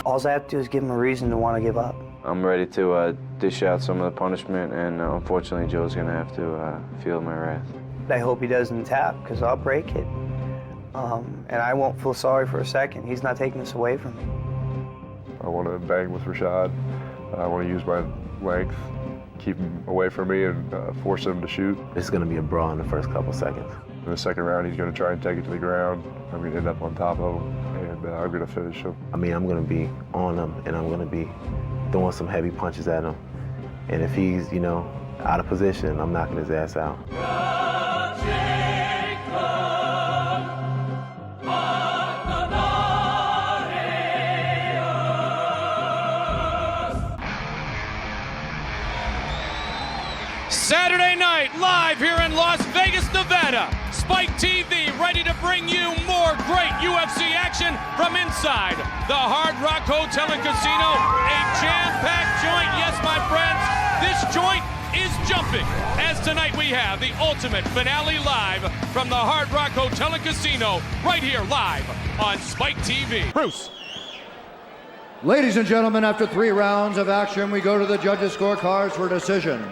All I have to do is give him a reason to want to give up. I'm ready to dish out some of the punishment, and unfortunately, Joe's gonna have to feel my wrath. I hope he doesn't tap, because I'll break it. And I won't feel sorry for a second. He's not taking this away from me. I want to bang with Rashad. I want to use my length, keep him away from me, and force him to shoot. It's going to be a brawl in the first couple seconds. In the second round, he's going to try and take it to the ground. I'm going to end up on top of him, and I'm going to finish him. I mean, I'm going to be on him, and I'm going to be throwing some heavy punches at him. And if he's, you know, out of position, I'm knocking his ass out. Saturday night, live here in Las Vegas, Nevada. Spike TV ready to bring you more great UFC action from inside the Hard Rock Hotel and Casino. A jam-packed joint, yes, my friends. This joint is jumping, as tonight we have the ultimate finale live from the Hard Rock Hotel and Casino, right here live on Spike TV. Bruce. Ladies and gentlemen, after 3 rounds of action, we go to the judges' scorecards for decision.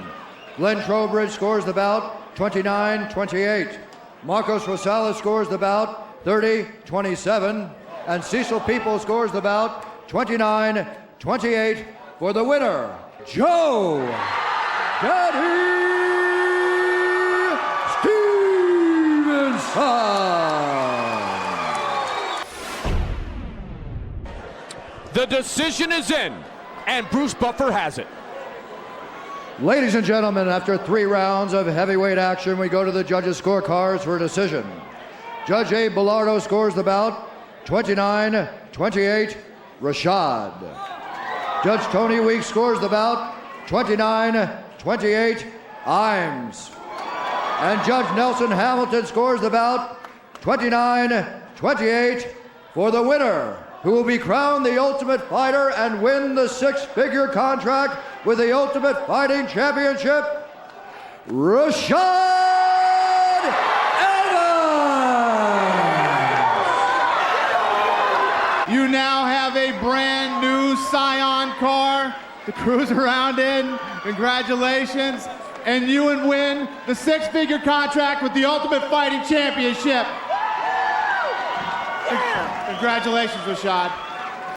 Glenn Trowbridge scores the bout 29-28. Marcos Rosales scores the bout 30-27. And Cecil People scores the bout 29-28 for the winner, Joe Daddy Stevenson. The decision is in, and Bruce Buffer has it. Ladies and gentlemen, after 3 rounds of heavyweight action, we go to the judges' scorecards for a decision. Judge Abe Bilardo scores the bout 29-28, Rashad. Judge Tony Weeks scores the bout 29-28, Imes. And Judge Nelson Hamilton scores the bout 29-28 for the winner, who will be crowned the Ultimate Fighter and win the six-figure contract with the Ultimate Fighting Championship, Rashad Evans! You now have a brand new Scion car to cruise around in. Congratulations. And you would win the six-figure contract with the Ultimate Fighting Championship. Congratulations, Rashad.